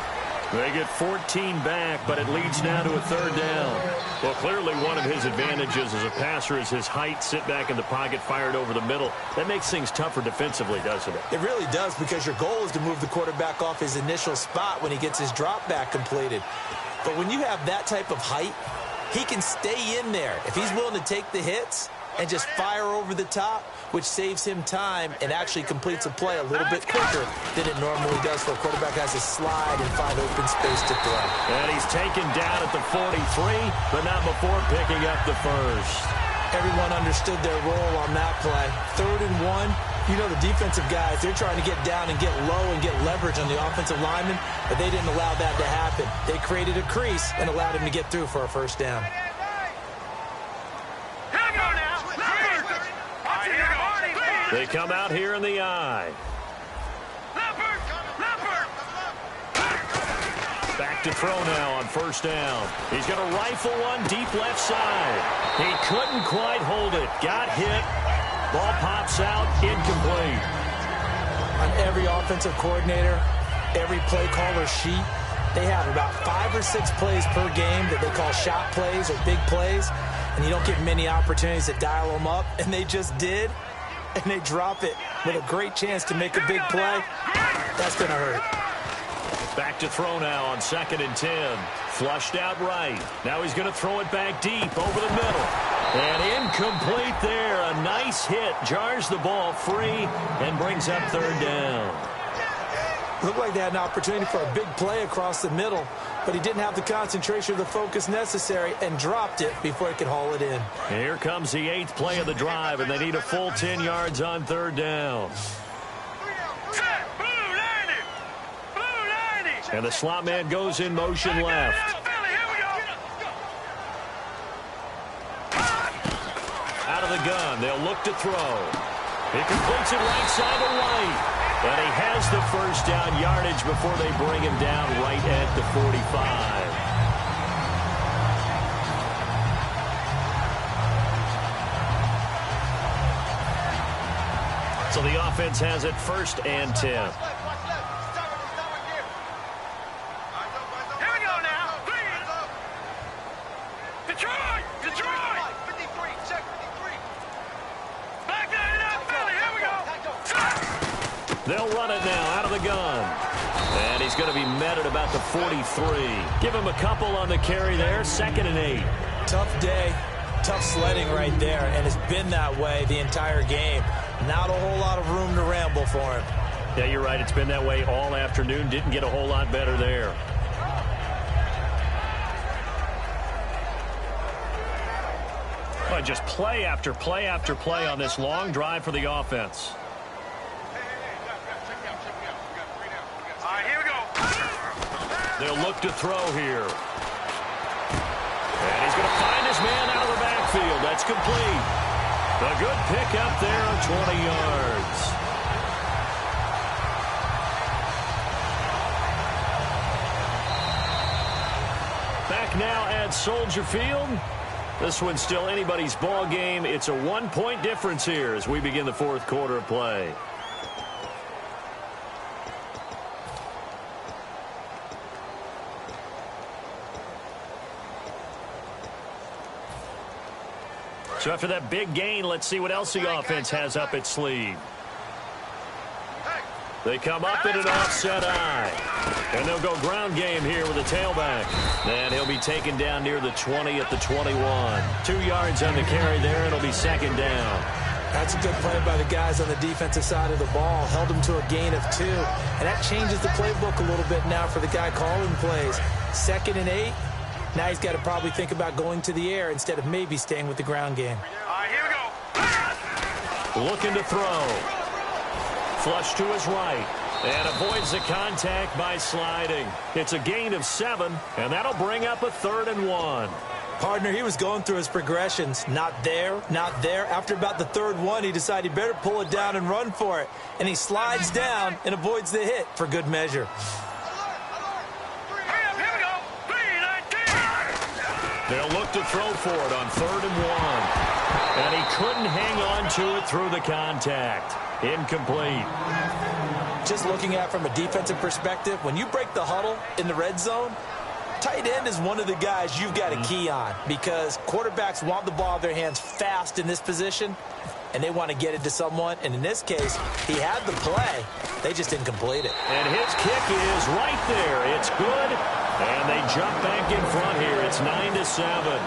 They get 14 back, but it leads now to a 3rd down. Well, clearly one of his advantages as a passer is his height. Sit back in the pocket, fired over the middle. That makes things tougher defensively, doesn't it? It really does, because your goal is to move the quarterback off his initial spot when he gets his drop back completed. But when you have that type of height, he can stay in there. If he's willing to take the hits and just fire over the top, which saves him time and actually completes a play a little bit quicker than it normally does for a quarterback has to slide and find open space to throw. And he's taken down at the 43, but not before picking up the 1st. Everyone understood their role on that play. 3rd and 1, you know the defensive guys, they're trying to get down and get low and get leverage on the offensive lineman, but they didn't allow that to happen. They created a crease and allowed him to get through for a 1st down. They come out here in the eye. Back to throw now on 1st down. He's going to rifle one deep left side. He couldn't quite hold it. Got hit. Ball pops out. Incomplete. On every offensive coordinator, every play caller sheet, they have about 5 or 6 plays per game that they call shot plays or big plays, and you don't get many opportunities to dial them up, and they just did. And they drop it with a great chance to make a big play. That's going to hurt. Back to throw now on 2nd and 10. Flushed out right. Now he's going to throw it back deep over the middle. And incomplete there. A nice hit. Jars the ball free and brings up 3rd down. Looked like they had an opportunity for a big play across the middle, but he didn't have the concentration or the focus necessary and dropped it before he could haul it in. Here comes the 8th play of the drive, and they need a full 10 yards on 3rd down. And the slot man goes in motion left. Out of the gun, they'll look to throw. He completes it right side to White. And he has the 1st down yardage before they bring him down right at the 45. So the offense has it 1st and 10. Here we go now. Detroit! Detroit! 53, check 53. Back that up, Philly. Here we go. They'll run it now out of the gun. And he's going to be met at about the 43. Give him a couple on the carry there. 2nd and 8. Tough day. Tough sledding right there. And it's been that way the entire game. Not a whole lot of room to ramble for him. Yeah, you're right. It's been that way all afternoon. Didn't get a whole lot better there. But just play after play after play on this long drive for the offense. All right, here we go. They'll look to throw here. And he's going to find his man out of the backfield. That's complete. A good pick up there of 20 yards. Back now at Soldier Field. This one's still anybody's ball game. It's a 1-point difference here as we begin the fourth quarter of play. So after that big gain, let's see what else the offense has up its sleeve. They come up in an offset eye. And they'll go ground game here with a tailback. And he'll be taken down near the 20 at the 21. 2 yards on the carry there. It'll be second down. That's a good play by the guys on the defensive side of the ball. Held them to a gain of 2. And that changes the playbook a little bit now for the guy calling plays. 2nd and 8. Now he's got to probably think about going to the air instead of maybe staying with the ground game. All right, here we go. Looking to throw. Flush to his right. And avoids the contact by sliding. It's a gain of 7, and that'll bring up a 3rd and 1. Partner, he was going through his progressions. Not there, not there. After about the 3rd one, he decided he better pull it down and run for it. And he slides down and avoids the hit for good measure. They'll look to throw for it on 3rd and 1. And he couldn't hang on to it through the contact. Incomplete. Just looking at it from a defensive perspective, when you break the huddle in the red zone, tight end is one of the guys you've got to key on because quarterbacks want the ball in their hands fast in this position, and they want to get it to someone. And in this case, he had the play. They just didn't complete it. And his kick is right there. It's good. And they jump back in front here. It's 9-7.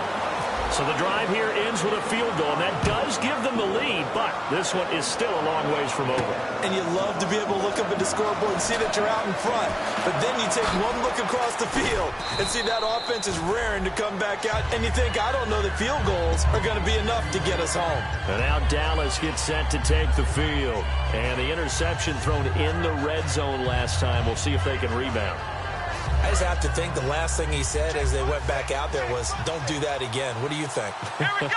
So the drive here ends with a field goal, and that does give them the lead, but this one is still a long ways from over. And you love to be able to look up at the scoreboard and see that you're out in front. But then you take one look across the field and see that offense is raring to come back out, and you think, I don't know that field goals are going to be enough to get us home. And now Dallas gets set to take the field. And the interception thrown in the red zone last time. We'll see if they can rebound. I just have to think the last thing he said as they went back out there was, don't do that again. What do you think? Here we go.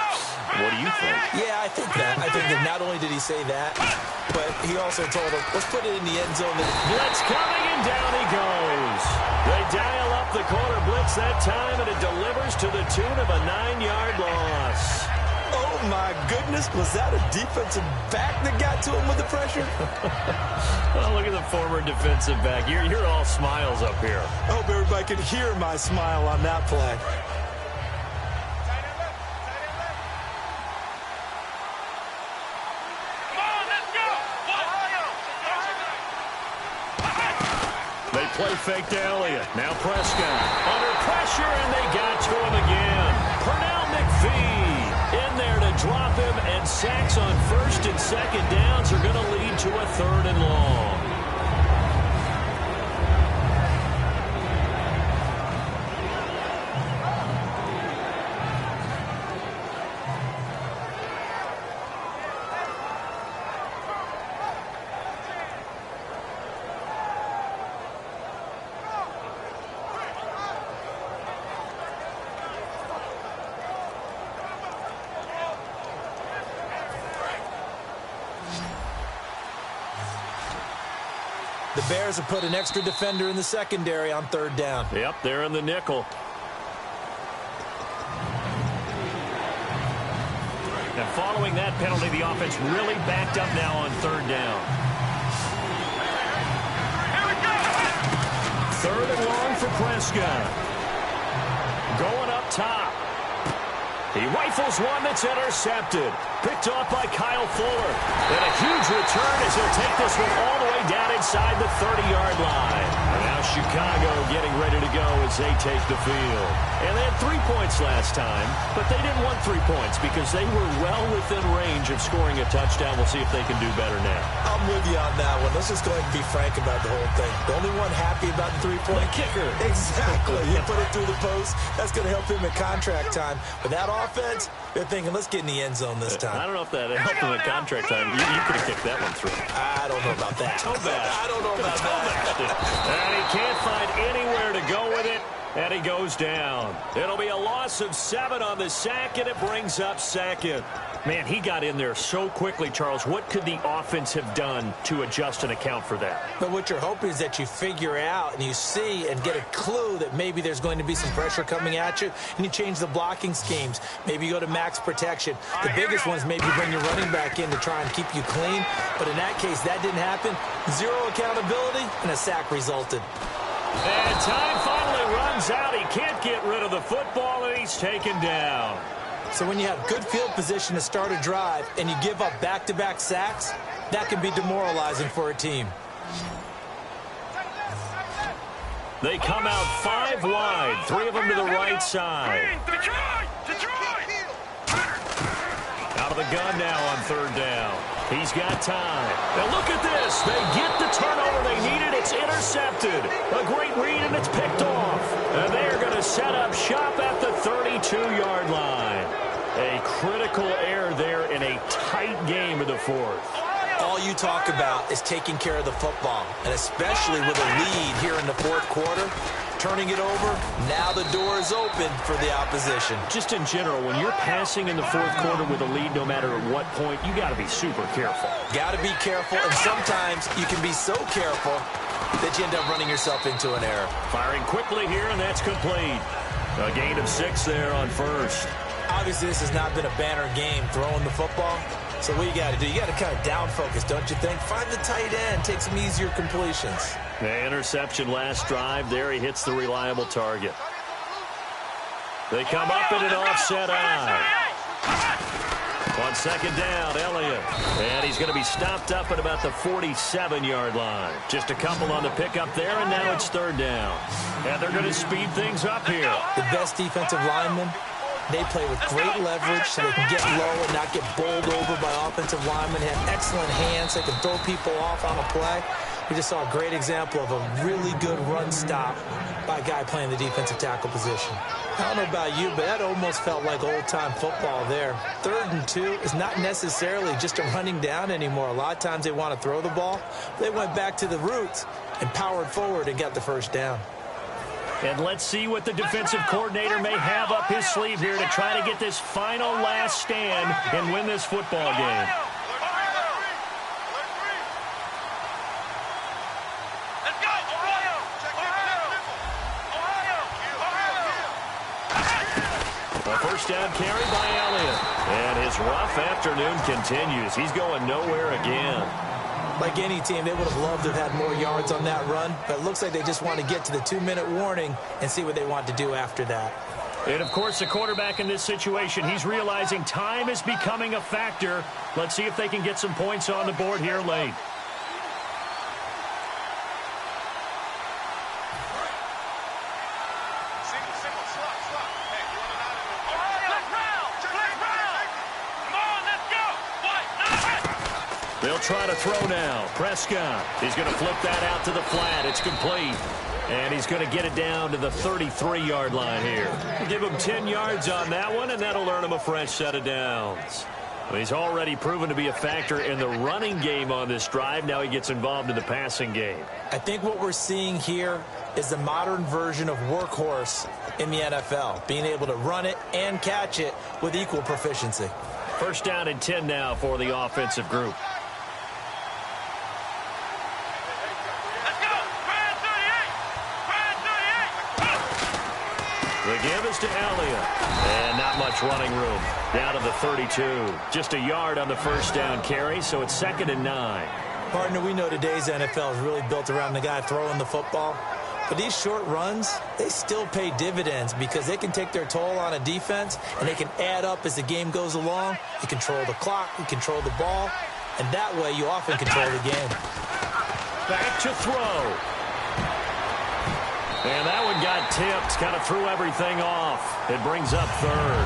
What do you think? Yeah, I think that. I think that not only did he say that, but he also told him, let's put it in the end zone. Blitz coming, and down he goes. They dial up the corner blitz that time, and it delivers to the tune of a 9-yard loss. Oh, my goodness. Was that a defensive back that got to him with the pressure? Oh, look at the former defensive back. You're all smiles up here. I hope everybody could hear my smile on that play. Come on, let's go. They play fake to Elliott. Now Prescott under pressure, and they got to him again. Pernell McPhee in there to drop him, and sacks on 1st and 2nd downs are going to lead to a 3rd and long. The Bears have put an extra defender in the secondary on 3rd down. Yep, they're in the nickel. And following that penalty, the offense really backed up now on 3rd down. Here we go. 3rd and long for Prescott. Going up top. He rifles one that's intercepted. Picked off by Kyle Fuller. And a huge return as he'll take this one all the way down inside the 30-yard line. And now Chicago getting ready to go as they take the field. And they had 3 points last time, but they didn't want 3 points because they were well within range of scoring a touchdown. We'll see if they can do better now. I'm with you on that one. Let's just go ahead and be frank about the whole thing. The only one happy about the 3-point kicker. Exactly. You put it through the post. That's going to help him in contract time. But that offense, they're thinking, let's get in the end zone this time. I don't know if that helped him in contract time. You could have kicked that one through. I don't know about that. I don't know about that. And he can't find anywhere to go with it. And he goes down. It'll be a loss of 7 on the sack, and it brings up second. Man, he got in there so quickly, Charles. What could the offense have done to adjust and account for that? But what you're hoping is that you figure out and you see and get a clue that maybe there's going to be some pressure coming at you, and you change the blocking schemes. Maybe you go to max protection. The biggest one is maybe bring your running back in to try and keep you clean. But in that case, that didn't happen. 0 accountability, and a sack resulted. And time finally runs out. He can't get rid of the football, and he's taken down. So when you have good field position to start a drive and you give up back-to-back sacks, that can be demoralizing for a team. They come out 5 wide, 3 of them to the right side. Out of the gun now on 3rd down. He's got time. Now look at this. They get the turnover they needed. It's intercepted. A great read, and it's picked off. And they are going to set up shop at the 32-yard line. A critical error there in a tight game of the 4th. All you talk about is taking care of the football, and especially with a lead here in the 4th quarter. Turning it over, now the door is open for the opposition. Just in general, when you're passing in the 4th quarter with a lead, no matter at what point, you got to be super careful. Got to be careful, and sometimes you can be so careful that you end up running yourself into an error. Firing quickly here, and that's complete. A gain of 6 there on 1st. Obviously, this has not been a banner game throwing the football. So what you got to do, you got to kind of down focus, don't you think? Find the tight end, take some easier completions. The interception last drive. There he hits the reliable target. They come up in an offset eye. On 2nd down, Elliott. And he's going to be stopped up at about the 47-yard line. Just a couple on the pickup there, and now it's 3rd down. And they're going to speed things up here. The best defensive linemen, they play with great leverage so they can get low and not get bowled over by offensive linemen. They have excellent hands. They can throw people off on a play. We just saw a great example of a really good run stop by a guy playing the defensive tackle position. I don't know about you, but that almost felt like old-time football there. 3rd and 2 is not necessarily just a running down anymore. A lot of times they want to throw the ball. They went back to the roots and powered forward and got the 1st down. And let's see what the defensive coordinator may have up his sleeve here to try to get this final last stand and win this football game. A 1st down carry by Elliott. And his rough afternoon continues. He's going nowhere again. Like any team, they would have loved to have had more yards on that run, but it looks like they just want to get to the 2-minute warning and see what they want to do after that. And, of course, the quarterback in this situation, he's realizing time is becoming a factor. Let's see if they can get some points on the board here late. They'll try to throw now. Prescott. He's going to flip that out to the flat. It's complete. And he's going to get it down to the 33-yard line here. Give him 10 yards on that one, and that'll earn him a fresh set of downs. Well, he's already proven to be a factor in the running game on this drive. Now he gets involved in the passing game. I think what we're seeing here is the modern version of workhorse in the NFL, being able to run it and catch it with equal proficiency. 1st down and 10 now for the offensive group. The give is to Elliott. And not much running room. Down to the 32. Just a yard on the 1st down carry, so it's 2nd and 9. Partner, we know today's NFL is really built around the guy throwing the football. But these short runs, they still pay dividends because they can take their toll on a defense, and they can add up as the game goes along. You control the clock, you control the ball, and that way you often control the game. Back to throw. And that one got tipped, kind of threw everything off. It brings up third.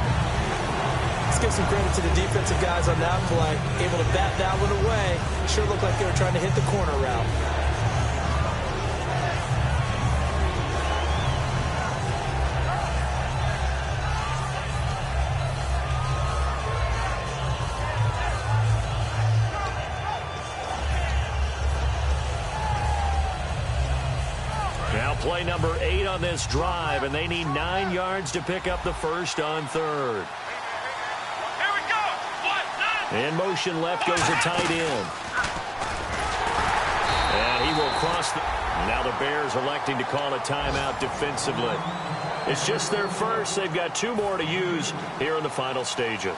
Let's give some credit to the defensive guys on that play. Able to bat that one away. Sure looked like they were trying to hit the corner route. Play number 8 on this drive, and they need 9 yards to pick up the first on third. Here we go. What? In motion left goes a tight end. And he will cross the... Now the Bears electing to call a timeout defensively. It's just their first. They've got 2 more to use here in the final stages.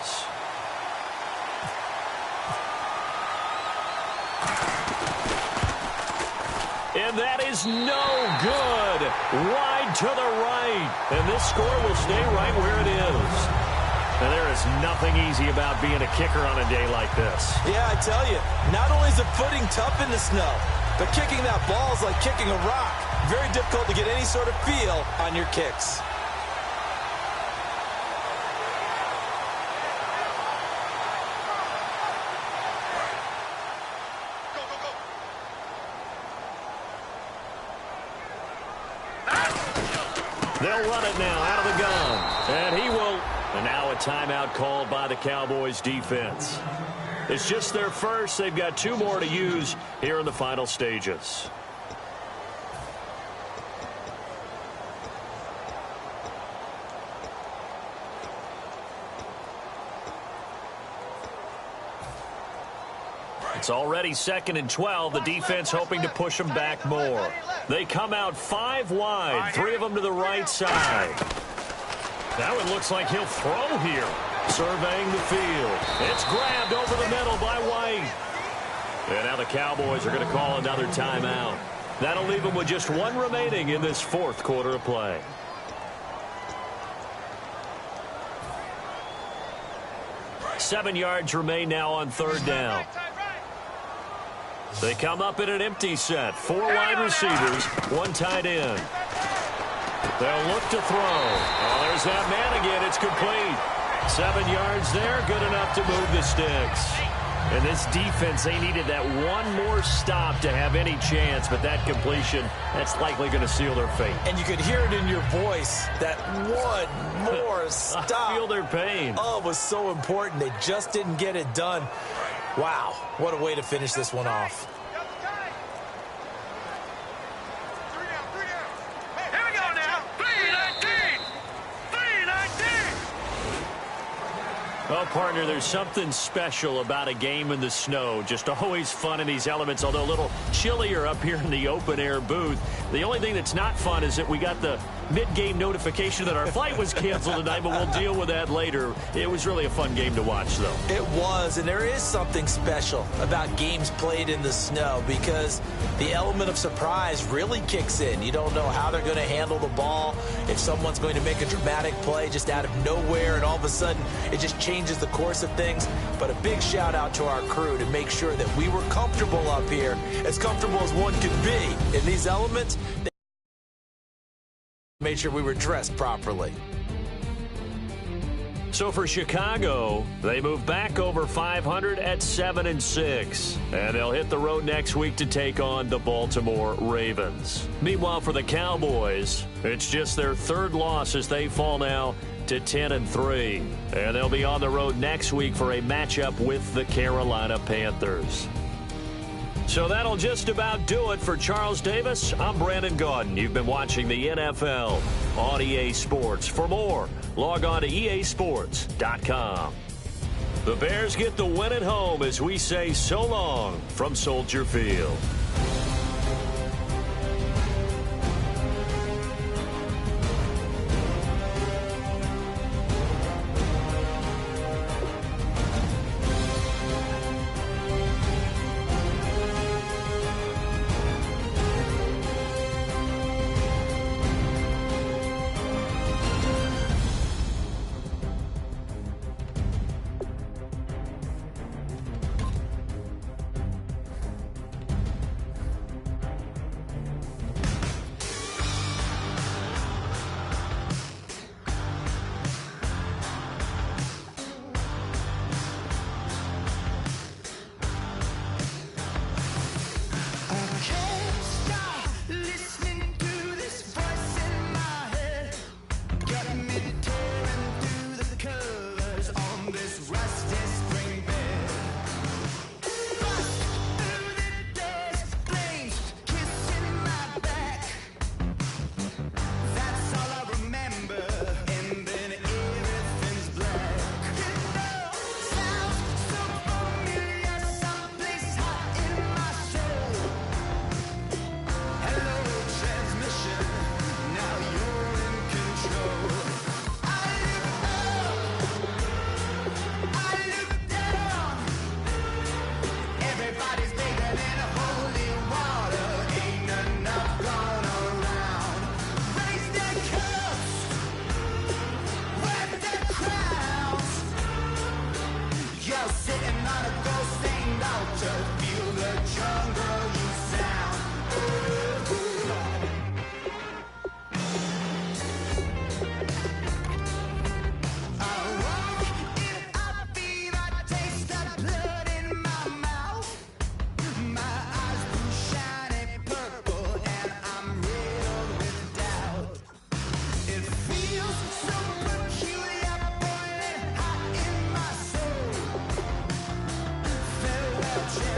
And that is no good. Wide to the right. And this score will stay right where it is. And there is nothing easy about being a kicker on a day like this. Yeah, I tell you, not only is the footing tough in the snow, but kicking that ball is like kicking a rock. Very difficult to get any sort of feel on your kicks. They'll run it now out of the gun. And he will. And now a timeout called by the Cowboys defense. It's just their first. They've got 2 more to use here in the final stages. It's already 2nd and 12. The defense hoping to push them back more. They come out 5 wide, 3 of them to the right side. Now it looks like he'll throw here. Surveying the field. It's grabbed over the middle by White. And now the Cowboys are going to call another timeout. That'll leave them with just 1 remaining in this 4th quarter of play. Seven yards remain now on 3rd down. They come up in an empty set. 4 wide receivers, 1 tight end. They'll look to throw. Oh, there's that man again. It's complete. 7 yards there, good enough to move the sticks. And this defense, they needed that 1 more stop to have any chance, but that completion, that's likely going to seal their fate. And you could hear it in your voice, that 1 more stop. I feel their pain. Oh, it was so important. They just didn't get it done. Wow, what a way to finish this one off. Here we go now. 3-19. 3-19. Well, partner, there's something special about a game in the snow. Just always fun in these elements, although a little chillier up here in the open-air booth. The only thing that's not fun is that we got the mid-game notification that our flight was canceled tonight, but we'll deal with that later. It was really a fun game to watch, though. It was, and there is something special about games played in the snow because the element of surprise really kicks in. You don't know how they're going to handle the ball, if someone's going to make a dramatic play just out of nowhere, and all of a sudden it just changes the course of things. But a big shout-out to our crew to make sure that we were comfortable up here, as comfortable as one could be. In these elements, they made sure we were dressed properly. So for Chicago, they move back over 500 at 7-6. And they'll hit the road next week to take on the Baltimore Ravens. Meanwhile, for the Cowboys, it's just their 3rd loss as they fall now to 10-3. And they'll be on the road next week for a matchup with the Carolina Panthers. So that'll just about do it for Charles Davis. I'm Brandon Gaudin. You've been watching the NFL on EA Sports. For more, log on to easports.com. The Bears get the win at home as we say so long from Soldier Field.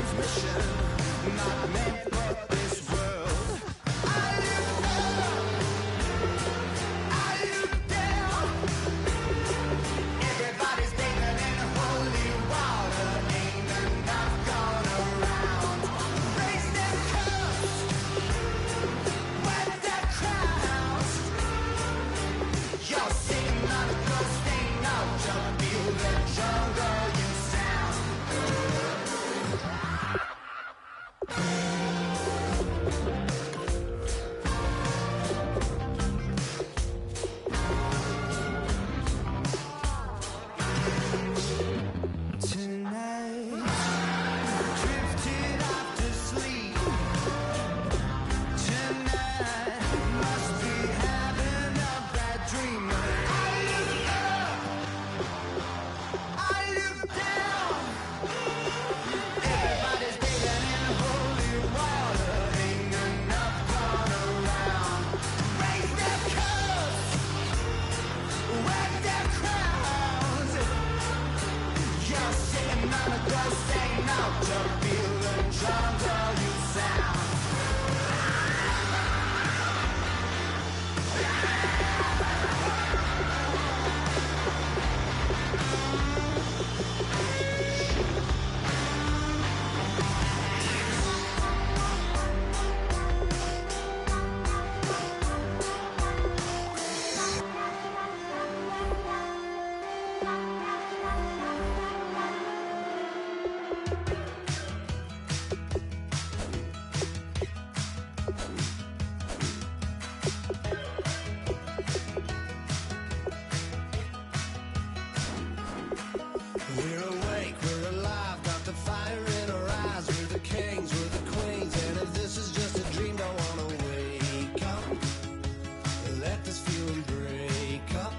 transmission, not meant for this world. I look up, I look down. Everybody's bathing in holy water, ain't enough gone around. Raise their cups, wet their crowns. You're sitting on a ghost, ain't no joke. Feel the jungle you sound. Tonight, drifted off to sleep. Tonight, must be having a bad dream. I look up, I look down. Everybody's bathing in holy water, ain't enough gone around. Raise their cups, wet their crowns. You're sitting on a ghost, ain't no joke. Feel the jungle you sound. We're awake, we're alive, got the fire in our eyes. We're the kings, we're the queens, and if this is just a dream, don't wanna wake up. Let this feeling break up.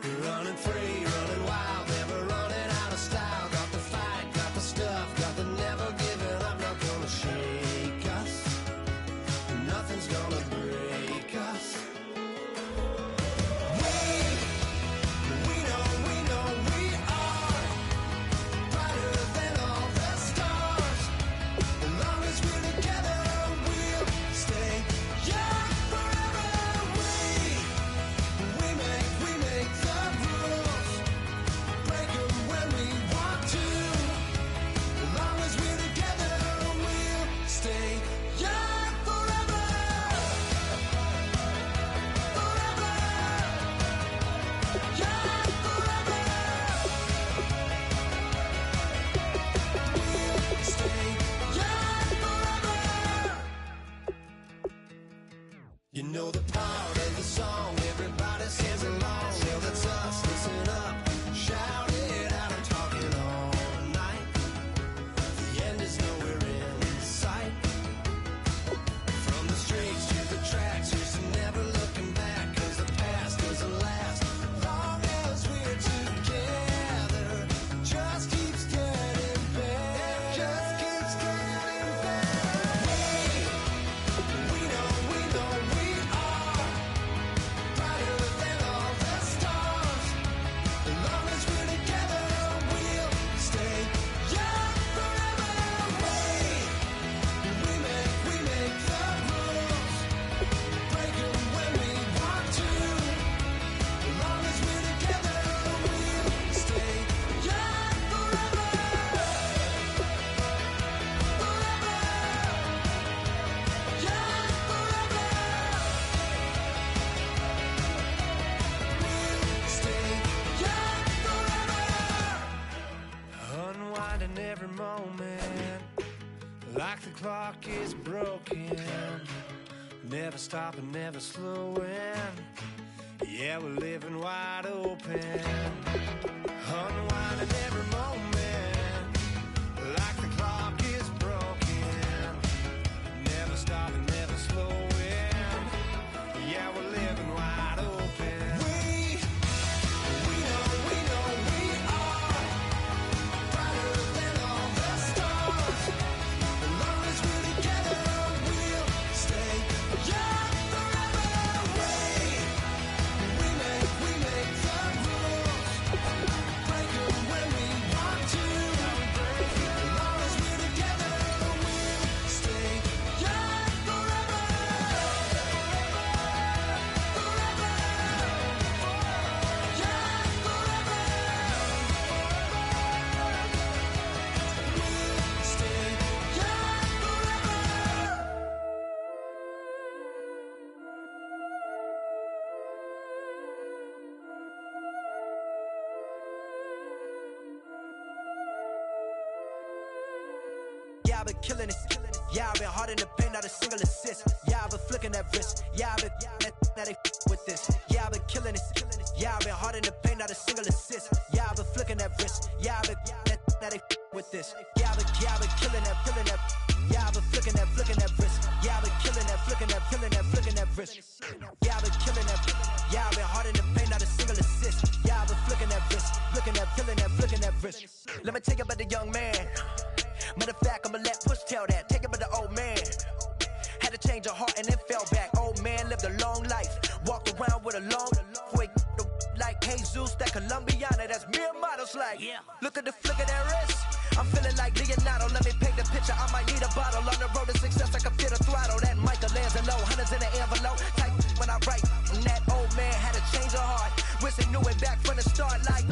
We're running free, running wild, never running out of style. Got the fight, got the stuff, got the never giving up. Not gonna shake us, nothing's gonna break us. We know we are brighter than all the stars. As long as we're together, we'll stay young forever. We make the rules, break 'em when we want to. As long as we're together, we'll stay young forever. Forever. Young forever. We'll stay young forever. You know the part of the song, everybody sings along. Well, that's us, listen up, shout it out, I'm talking all night. The end is nowhere in sight. From the streets to the tracks, here's to never looking back, 'cause the past doesn't last. Long as we're together, just keeps getting better. Just keeps getting better. We know we are brighter than all the stars. As long as we're together, we'll stay young forever. We make the rules, break 'em when we want to. As long as we're together, we'll stay young forever. Forever. Young forever. We'll stay young forever. Unwinding every moment, like the clock is broken. Never stopping, never slowing. Yeah, we're living wide open. Unwinding every moment, like the clock is broken. Never stopping, never slowing. Yeah, we're living wide open. We know we are brighter than all the stars. As long as we're together, we'll stay young forever. We make the rules, break 'em when we want I've been killing it. Yeah, I've been hard in the paint, not a single assist. Yeah, I've been flicking that wrist. Yeah, I've been now they with this. Yeah, I've been killing it. Yeah, I've been hard in the paint, not a single assist. Yeah, I've been flicking that wrist. Yeah, I've been now they with this. Yeah, I've been killing that. Yeah, I've been flicking that wrist. Yeah, I've been killing that, flicking that wrist. Yeah, I've been killing that. Yeah, I've been hard in the paint, not a single assist. Yeah, I've been flicking that wrist, flicking that wrist. Let me tell you about the young man. Matter of fact, I'ma let Push tell that. Take it about the old man. Had to change her heart and then fell back. Old man lived a long life. Walked around with a long way. Like Jesus, that Colombiana, that's mere models like. Yeah. Look at the flick of that wrist. I'm feeling like Leonardo. Let me paint the picture. I might need a bottle. On the road to success, I can feel the throttle. That Michelangelo, hundreds in the envelope. Type when I write. And that old man had to change her heart. Wish he knew it back from the start. Like,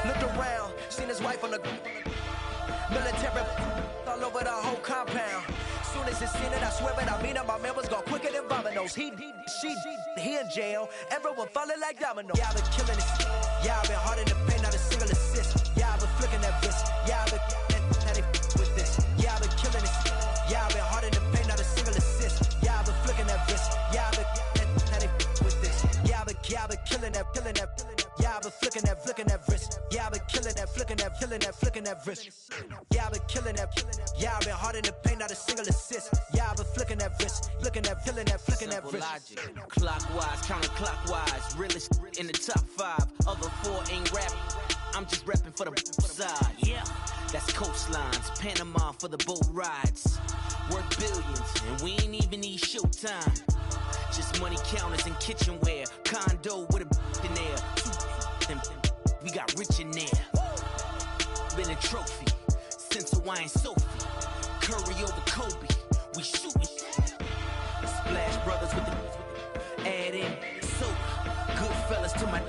looked around, seen his wife on the military all over the whole compound. Soon as he seen it, I swear it, I mean it, my man was gone quicker than Domino's. He in jail, everyone falling like dominoes. Yeah, I've been killing it. Yeah, I've been hard in the paint, not a single assist. Yeah, I've been flicking that wrist. Yeah, I've been now they with this. Yeah, I've been killing it. Yeah, I've been hard in the paint, not a single assist. Yeah, I've been flicking that wrist. Yeah, I've been now they with this. Yeah, I've been killing that. Yeah, I've been flicking that wrist. Yeah, I've been killing that, flicking that wrist. Yeah, I've been killing that. Yeah, I've been hard in the paint, not a single assist. Yeah, I've been flicking that wrist, flicking that wrist. Logic, clockwise, counterclockwise. Realest in the top 5. Other 4 ain't rap. I'm just rapping for the side. Yeah, that's coastlines, Panama for the boat rides. Worth billions, and we ain't even need showtime. Just money counters and kitchenware. Condo with a in there. We got rich in there. Been a trophy since Hawaiian Sophie. Curry over Kobe. We shootin'. Splash Brothers with the add in soda. Good fellas to my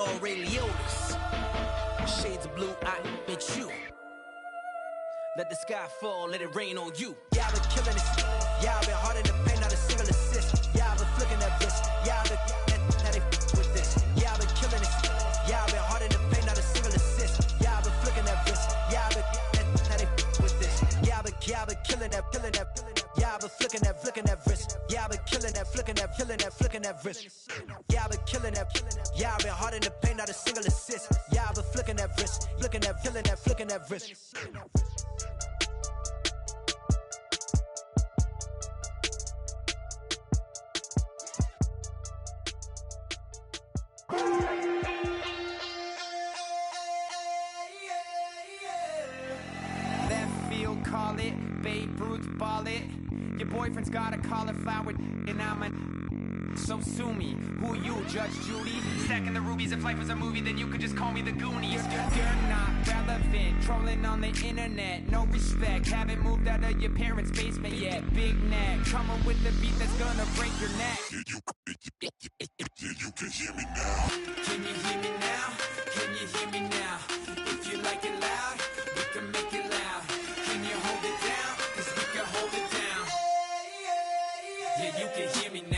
Aureliotis. Shades of blue, I bet you. Let the sky fall, let it rain on you. Yeah, I've been killing it. Yeah, I've been hard in the paint, not a single assist. Yeah, I've been flicking that wrist. Yeah, I've been now they with this. Yeah, I've been killing it. Yeah, I've been hard in the paint, not a single assist. Yeah, I've been flicking that wrist. Yeah, I've been now they with this. Yeah, I've been killing that. Yeah, I've been flicking that wrist. Yeah, I've been killing that, flicking that wrist. Yeah, I've been killing that. Yeah, I've been hard in the paint, not a single assist. Yeah, I've been flicking that wrist, flicking that wrist. Call it, Babe Ruth ball it. Your boyfriend's got a cauliflower and I'm a so sue me. Who you, Judge Judy? Stacking the rubies. If life was a movie, then you could just call me the Goonies. You're not relevant, trolling on the internet. No respect, haven't moved out of your parents' basement yet. Big neck, coming with the beat that's gonna break your neck. You can hear me now. Can you hear me now? Can you hear me now? If you like it loud, we can make it loud. Can you hold it down? 'Cause we can hold it down. Yeah, you can hear me now.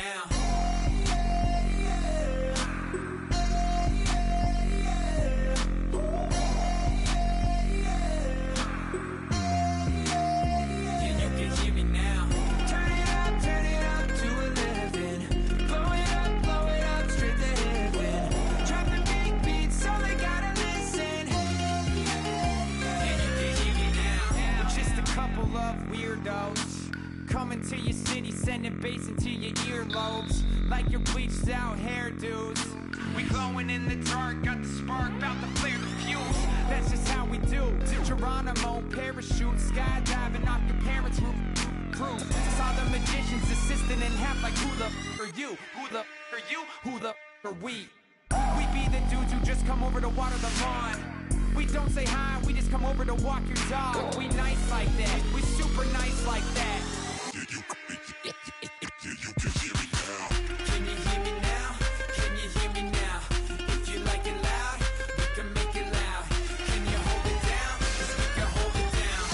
Yeah, you can hear me now. Turn it up to 11. Blow it up straight to heaven. Dropping big beats, so they gotta listen. Yeah, you can hear me now. We're just a couple of weirdos coming to your city, sending bass into your earlobes like your bleached out hairdos. We glowing in the dark, got the spark, about to flare the fuse. That's just how we do. Geronimo, parachute, skydiving off your parents' roof. Crew, saw the magician's assistant in half like who the are you? Who the are you? Who the are we? We be the dudes who just come over to water the lawn. We don't say hi, we just come over to walk your dog. We nice like that, we super nice like that. You can hear me now. Can you hear me now? Can you hear me now? If you like it loud, we can make it loud. Can you hold it down? 'Cause we can hold it down.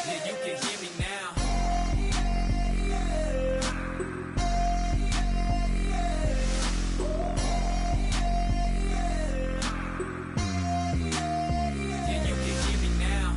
Yeah, you can hear me now. Yeah, you can hear me now.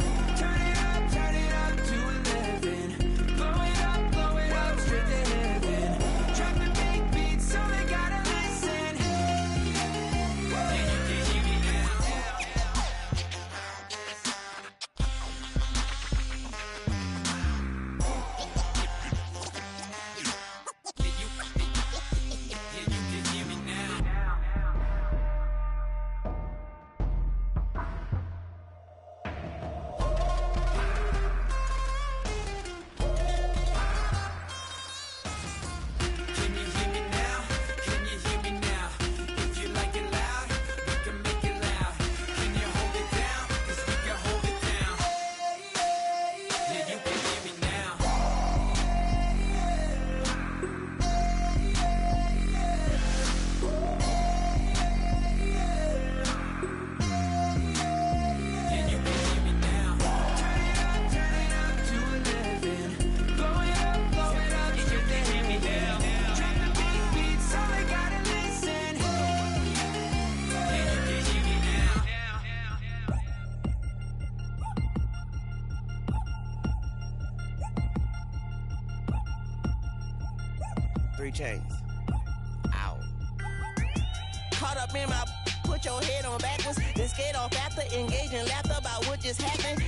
3 chains. Ow. Caught up in my, put your head on backwards, then skate off after engaging laughter about what just happened.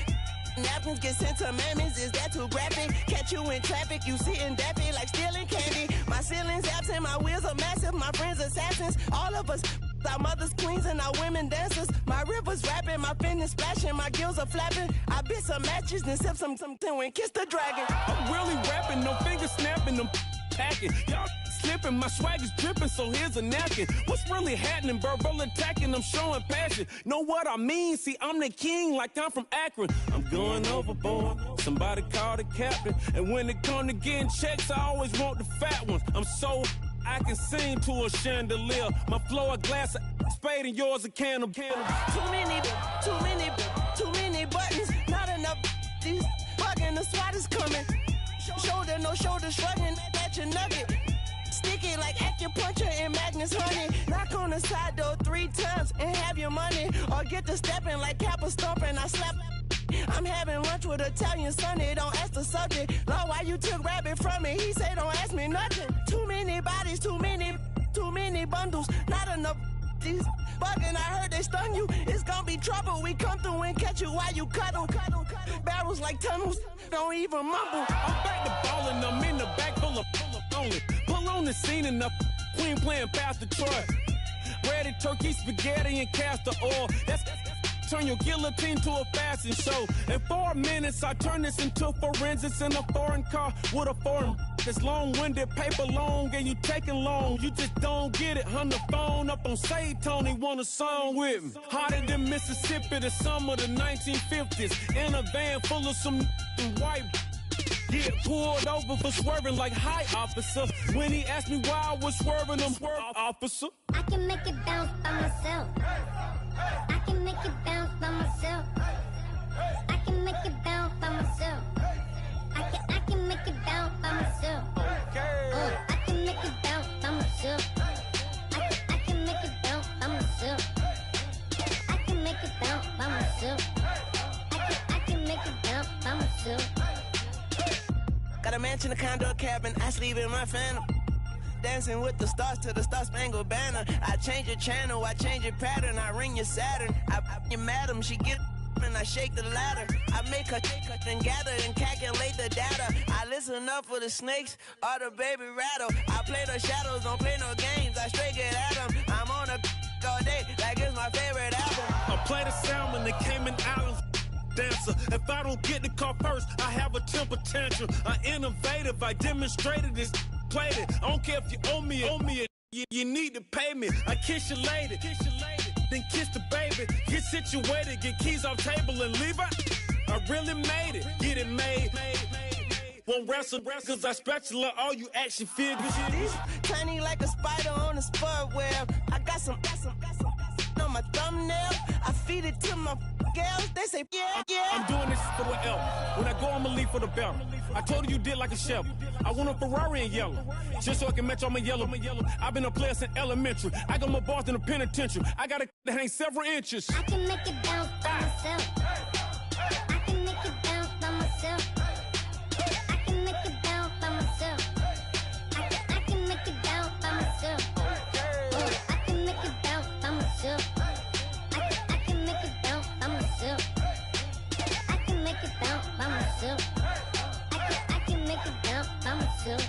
Napkins get sent to mammies, is that too graphic? Catch you in traffic, you sitting daffy like stealing candy. My ceiling's absent, my wheels are massive, my friends assassins. All of us, our mothers queens and our women dancers. My rivers rapping, my fingers splashing, my gills are flapping. I bit some matches, then sip something and kiss the dragon. I'm really rapping, no fingers snapping, them packing. Y'all slipping, my swag is dripping, so here's a napkin. What's really happening? Verbal attacking, I'm showing passion. Know what I mean? See, I'm the king like I'm from Akron. I'm going overboard, somebody call the captain. And when it come to getting checks, I always want the fat ones. I'm so I can sing to a chandelier. My flow a glass of spade and yours a can of candle. Too many buttons, not enough. These bugging, the SWAT is coming. Shoulder, no shoulder, shrugging at your nugget. Sticky like acupuncture and Magnus honey. Knock on the side door 3 times and have your money. Or get to stepping like Kappa stomping. I slap. I'm having lunch with Italian Sonny. Don't ask the subject. Lord, why you took rabbit from me? He say don't ask me nothing. Too many bodies, too many bundles. Not enough. These bugging, I heard they stun you. It's gonna be trouble. We come through and catch you while you cuddle. Barrels like tunnels. Don't even mumble. I'm back to ballin', I'm in the back full of only. Pull on the scene and the queen playing Pastor Troy. Ready turkey, spaghetti, and castor oil. That's turn your guillotine to a fashion show. In 4 minutes, I turn this into forensics in a foreign car with a foreign. It's long-winded, paper long, and you taking long. You just don't get it. On the phone up on Say Tony, want a song with me. Hotter than Mississippi, the summer of the 1950s. In a van full of some white. Get pulled over for swerving like hi, officer. When he asked me why I was swerving, I'm officer. I can make it bounce by myself. I can make it bounce by myself. I can make it bounce by myself. I can make it bounce by myself. I can make it bounce by myself. I can make it bounce by myself. I can make it bounce by myself. I can make it bounce by myself. Got a mansion, a condo, a cabin. I sleep in my phantom. Dancing with the stars to the Star-Spangled Banner. I change your channel, I change your pattern. I ring your Saturn. I your madam, she get and I shake the ladder. I make her and gather and calculate the data. I listen up for the snakes or the baby rattle. I play the shadows, don't play no games. I straight get at them. I'm on a all day like it's my favorite album. I play the salmon, the Cayman Islands dancer. If I don't get the car first, I have a temper tantrum. I innovative, I demonstrated this, played it. I don't care if you owe me it. You need to pay me. I kiss your lady, then kiss the baby. Get situated, get keys off table and leave out. I really made it, get it made. Won't wrestle, cause I spatula all you action figures. Tiny like a spider on a spud web. I got some on my thumbnail. I feed it to my girls. They say, yeah. I'm doing this for the L. When I go, I'ma leave for the belt. I told you did like a chef. I want a Ferrari in yellow, just so I can match all my yellow. I've been a player since elementary. I got more bars than a penitentiary. I got to hang several inches. I can make it bounce by myself. I can make it bounce by myself. I can make it bounce by myself. I can make it bounce by myself. I can make it bounce by myself. I can make it bounce by myself. I can make it bounce by myself. I can make it bounce by myself.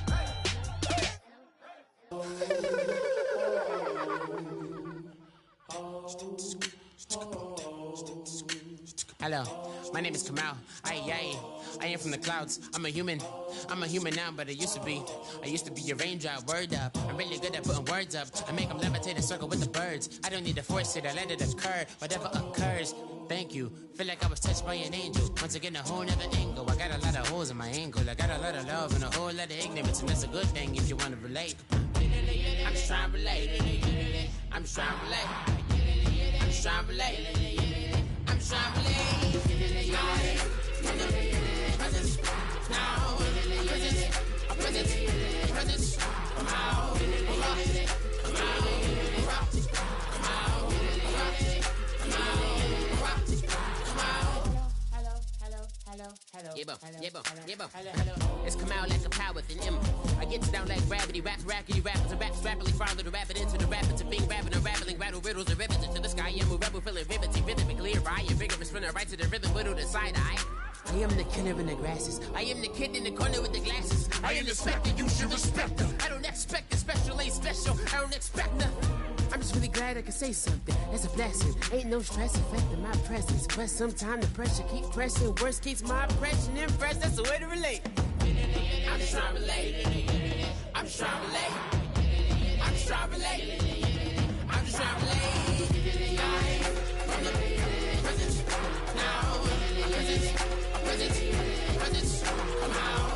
Hello, my name is Kamal. I am from the clouds. I'm a human now, but I used to be a raindrop. Word up, I'm really good at putting words up. I make them levitate and circle with the birds. I don't need to force it, I let it occur. Whatever occurs, thank you. Feel like I was touched by an angel. Once again, a whole nother angle. I got a lot of holes in my angle. I got a lot of love and a whole lot of ignorance, and that's a good thing if you want to relate. I'm just trying to relate. I'm just trying to relate. I'm just trying to relate. I'm just trying to relate. Presence. Now. Presence. Come out. Come out. It's come out like a power within him. I get down like gravity, rappers and raps rapidly follow the rapid into the rapid to being rapping and rattling, rattle riddles and rivets into the sky. I'm a rebel feeling rhythmically right and vigorous from the right to the rhythm, widow to side eye. I am the killer in the grasses. I am the kid in the corner with the glasses. I am the specter, you should respect them. I don't expect a special, ain't special. I don't expect nothing. I'm just really glad I can say something. That's a blessing. Ain't no stress affecting my presence. But sometimes the pressure keep pressing. Worst keeps my impression impressed. That's the way to relate. I'm just trying to relate. I'm just trying to relate. I'm just trying to relate. I'm just trying to relate. From the present now. Present. Come out.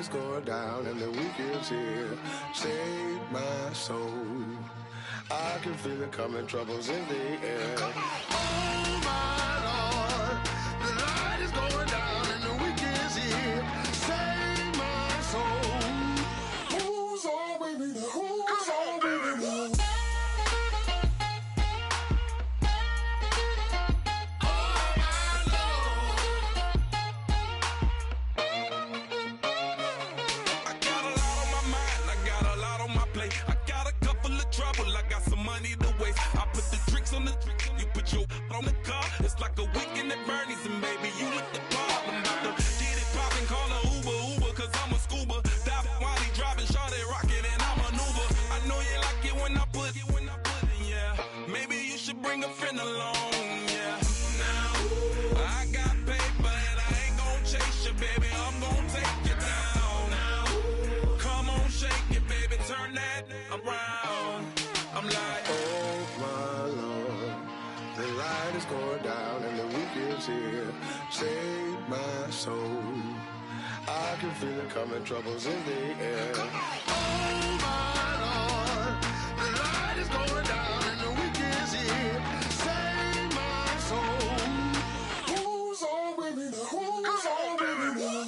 is going down and the weekend's here. Save my soul. I can feel it coming, troubles in the air. Oh my Lord. you on the car. It's like a weekend at Bernie's, and baby, you look the part. I'm about to get it poppin', call her Uber, cause I'm a scuba. Dive while he driving, shawty rockin', and I maneuver. I know you like it when I put it, yeah. Maybe you should bring a friend along, yeah. Now, I got paper and I ain't gon' chase you, baby. I'm gon' take you down. Now, come on, shake it, baby. Turn that around. I'm like, oh my Lord, the light is going down and the weekend's here. Save my soul. I can feel it coming, troubles in the air. Oh my Lord, the light is going down and the weekend's here. Save my soul. Who's on with me now? Who's on with me now?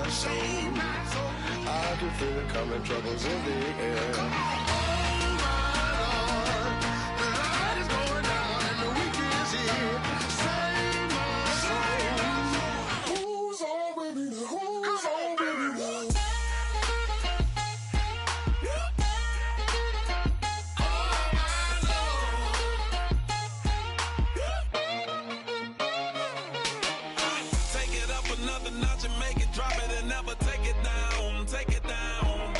Save my soul. I can feel it coming, troubles in the air. Oh my Lord, the light is going down and the weekend's here. Save my soul. Who's on with me now? Who's on with me now? Another notch and make it drop it and never take it down. Take it down.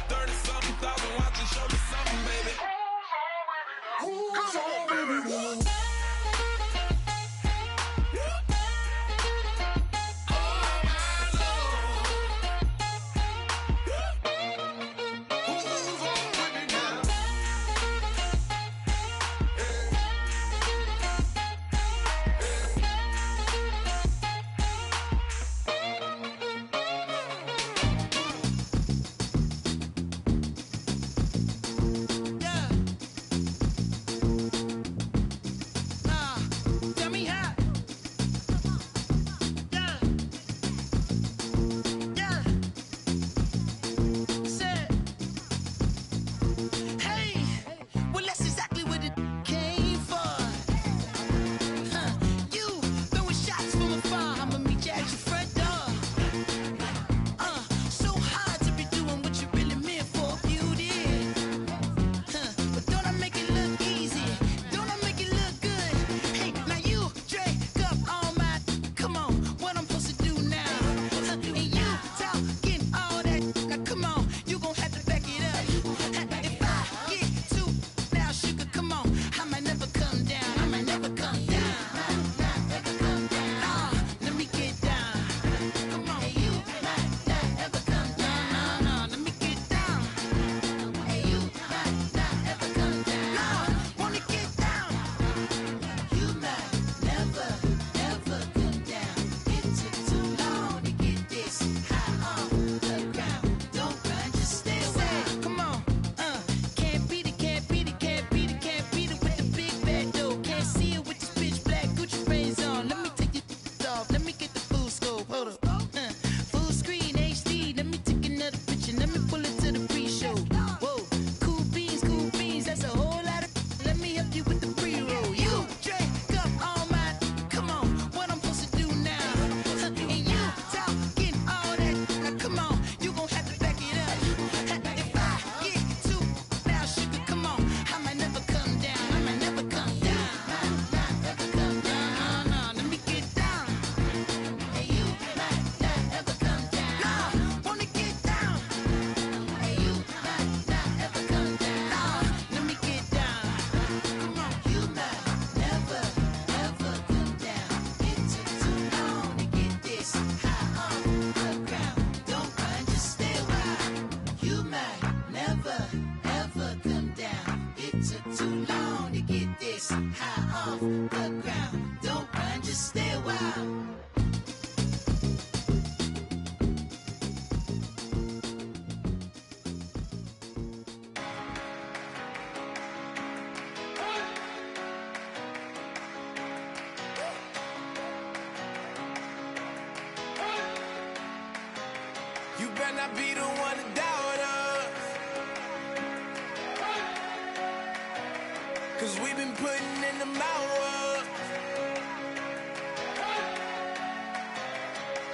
30-something thousand. hips high off the ground. Don't run, just stay a while. You better not be the one to doubt us, 'cause we've been putting in the hours.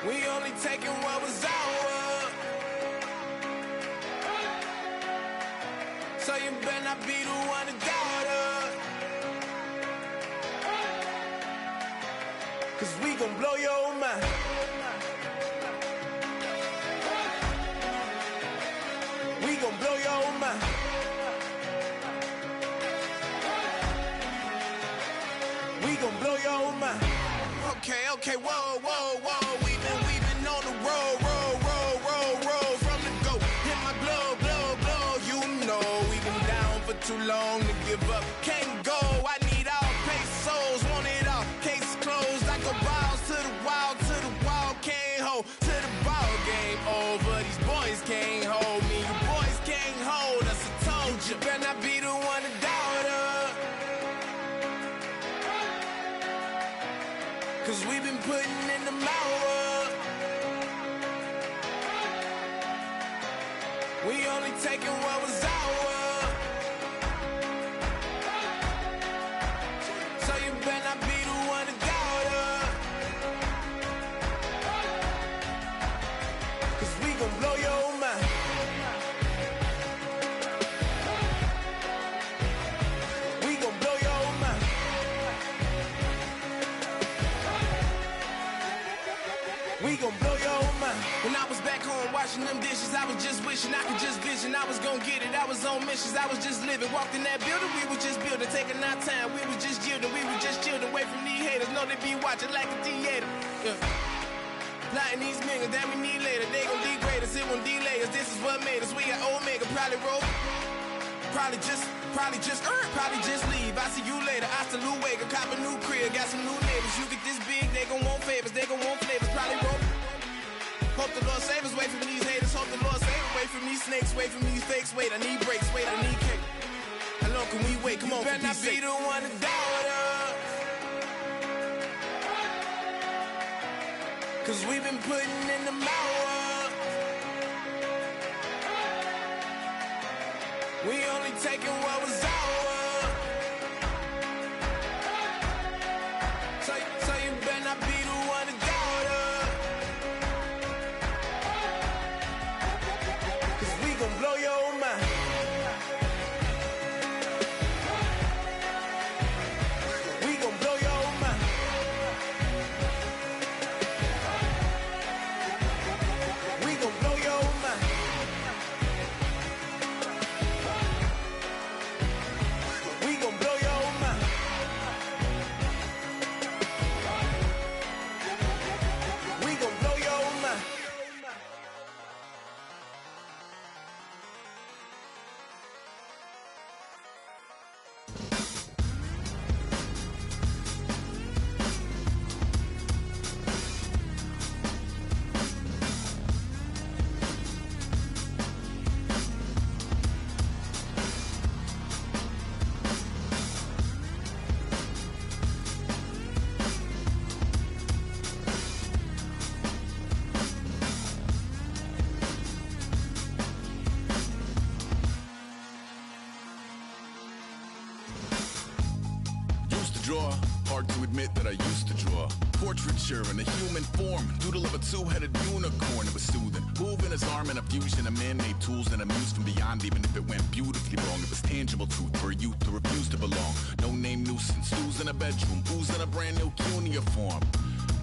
We only taking what was ours. So you better not be the one to doubt us, 'cause we gon' blow your mind. We gon' blow your mind. We gon' blow your mind. Okay, whoa. We've been on the road. From the go, hit my glow. You know we've been down for too long to give up. Can't go. I need all pesos, want it all. Case closed. I go balls to the wall. Can't hold to the ball game over. These boys can't hold me. You boys can't hold us. I told you. Better not be the one to doubt us, 'cause we've been putting in the hours. We only taking what was ours. So you better not be the one to doubt us, 'cause we gon' blow your mind. We gon' blow your mind. We gon' blow your mind. When I was back home washing them dishes, I was just wishing I could just vision. I was gon' get it. I was on missions. I was just living. Walked in that building. We was just building, taking our time. We was just yielding. We was just chilling away from these haters. Know they be watching like a theater. Yeah. Plotting these niggas that we need later. They gon' degrade us. It won't delay us. This is what made us. We got Omega. Probably roll. Probably just leave. I see you later. I salute Wake. Cop a new crib. Got some new neighbors. You get this big, they gon' want favors. They gon' want flavors. Probably roll. Hope the Lord save us. Wait from these haters. Hope the Lord save us. Wait from these snakes. Wait from these fakes. Wait, I need breaks. Wait, I need cake. How long can we wait? Come on, you better not be the one to doubt us, 'cause we've been putting in the hours. We only taking what was ours. So you better not be the one to doubt us, 'cause we gon' blow your mind. We gon' blow your mind. We gon' blow your mind. We gon' blow your mind. We gon' blow your mind. Draw, hard to admit that I used to draw. Portraiture in a human form, doodle of a two-headed unicorn. It was soothing, moving his arm in a fusion of man-made tools and a muse from beyond. Even if it went beautifully wrong, it was tangible truth for a youth to refuse to belong. No name nuisance, who's in a bedroom, who's in a brand new uniform.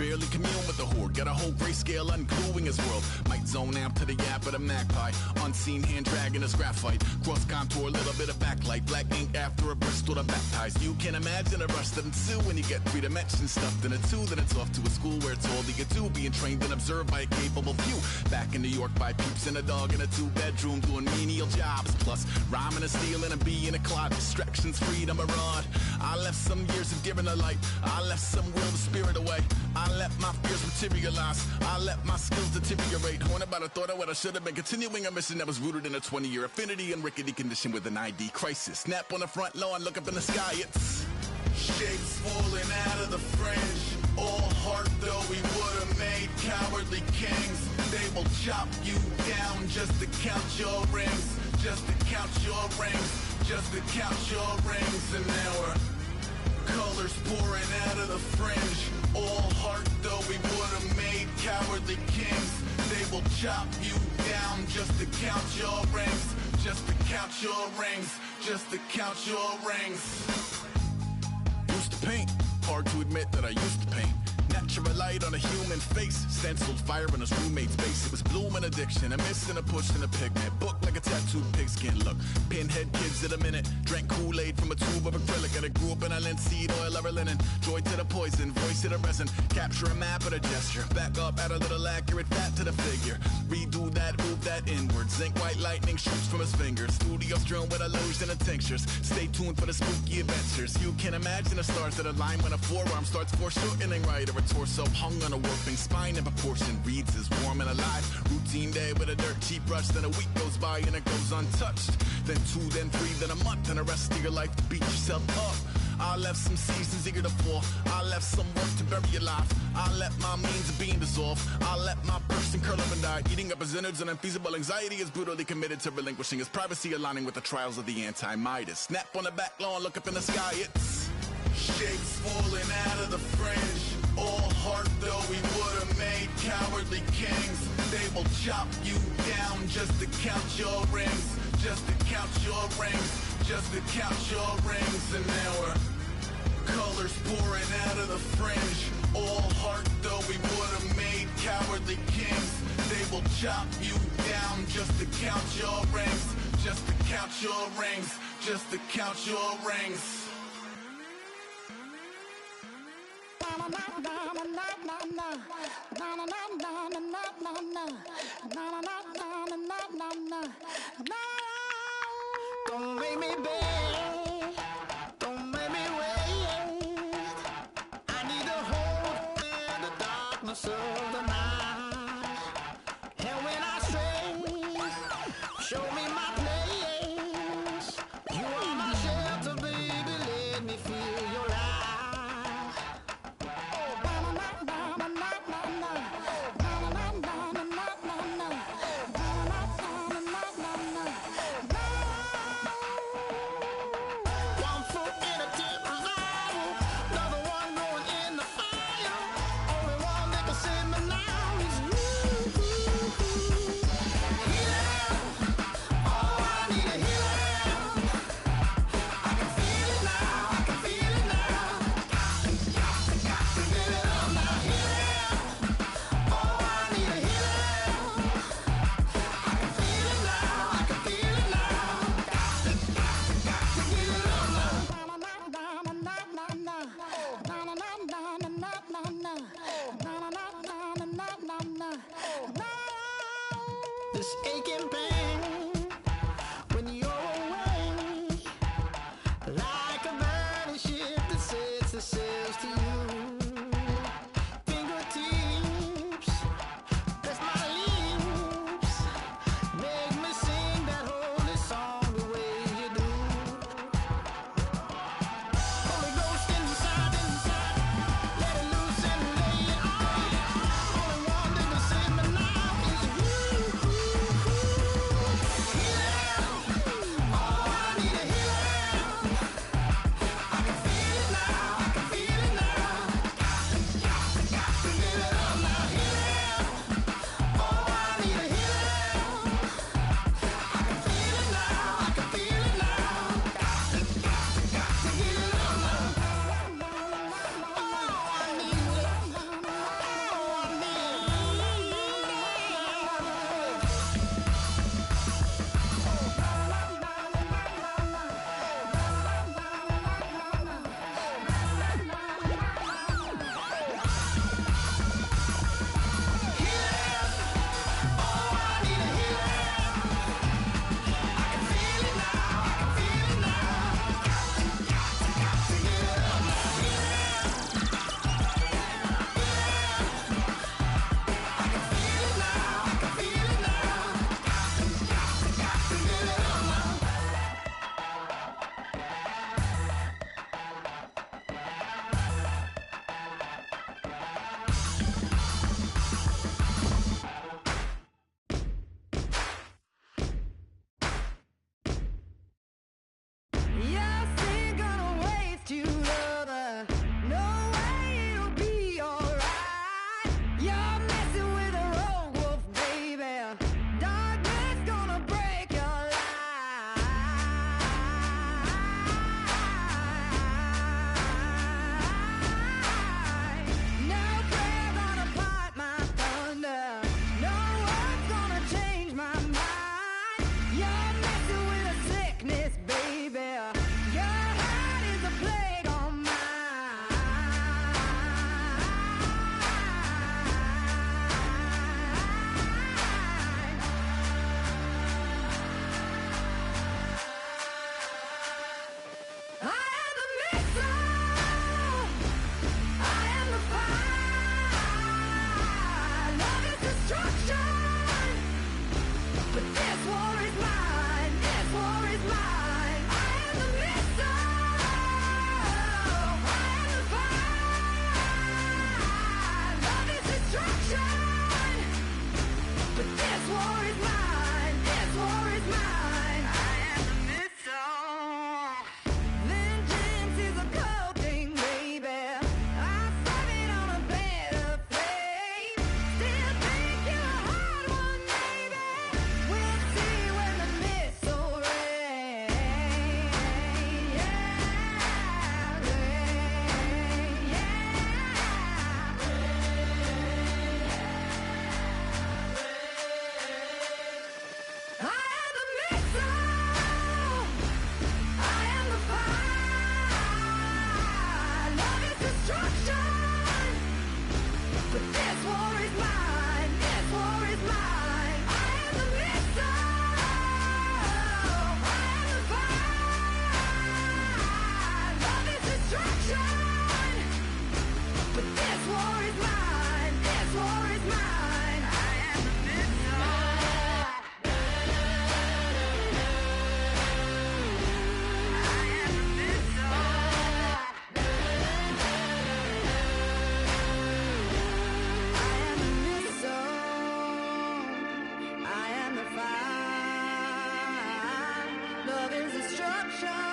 barely commune with the horde. Got a whole grayscale ungluing his world. Might zone out to the yap of the magpie. Unseen hand dragging his graphite. Cross contour, little bit of backlight. Black ink after a Bristol to baptize. You can imagine a rush that ensue when you get 3 dimensions stuffed in a 2. Then it's off to a school where it's all that you do. Being trained and observed by a capable few. Back in New York by peeps and a dog in a 2-bedroom doing menial jobs. Plus rhyming and stealing and being a clod. Distractions, freedom, a rod. I left some years of giving a light. I left some will to spirit away. I let my fears materialize. I let my skills deteriorate. Horn about a thought of what I should have been. Continuing a mission that was rooted in a 20-year affinity and rickety condition with an ID crisis. Snap on the front lawn, look up in the sky. It's shapes falling out of the fringe. All heart though we would have made cowardly kings. They will chop you down just to count your rings. Just to count your rings. Just to count your rings. And now we're colors pouring out of the fringe. All heart though we would have made cowardly kings. They will chop you down just to count your rings. Just to count your rings. Just to count your rings. Used to paint. Hard to admit that I used to paint. Natural light on a human face. Stenciled fire in his roommate's face. It was blooming addiction. A missing a push and a pigment. Book like a tattooed pigskin look. Pinhead kids at a minute. Drank Kool-Aid from a tube of acrylic. And I grew up in a linseed oil of linen. Joy to the poison. Voice to the resin. Capture a map of a gesture. Back up, add a little accurate fat to the figure. Redo that, move that inward. Zinc white lightning shoots from his fingers. Studio strewn with illusion and tinctures. Stay tuned for the spooky adventures. You can imagine the stars that align when a forearm starts foreshortening right. Or a torso hung on a warping spine in proportion. Reads as warm and alive. Routine day with a dirt cheap brush. Then a week goes by and it goes untouched. Then 2, then 3, then a month. And the rest of your life to beat yourself up. I left some seasons eager to fall. I left some work to bury your life. I let my means of being dissolve. I let my person curl up and die. Eating up his innards and unfeasible anxiety is brutally committed to relinquishing his privacy, aligning with the trials of the anti-Midas. Snap on the back lawn, look up in the sky. It's shapes falling out of the fringe. All heart though we would have made cowardly kings. They will chop you down just to count your rings. Just to count your rings. Just to count your rings. And now we're colors pouring out of the fringe. All heart though we would have made cowardly kings. They will chop you down just to count your rings. Just to count your rings. Just to count your rings. Don't make me beg, don't make me wait. I need a hope in the darkness of the night. And when I stray, show me my place. You are my shelter, baby, let me feel your light. But this war is mine. This war is mine. I am the missile. I am the fire. Love is destruction. But this war is mine. This war is mine. I am the missile. Vengeance is a cold thing, baby. I serve it on a bed of flame. Still think you're a hard one, baby. We'll see when the missile rains. I am the missile. I am the fire. Love is destruction. But this war is mine. This war is mine. I am the missile. I am the fire. Love is destruction. But this war is mine. This war is mine. I am the missile. I am the fire. Love is destruction.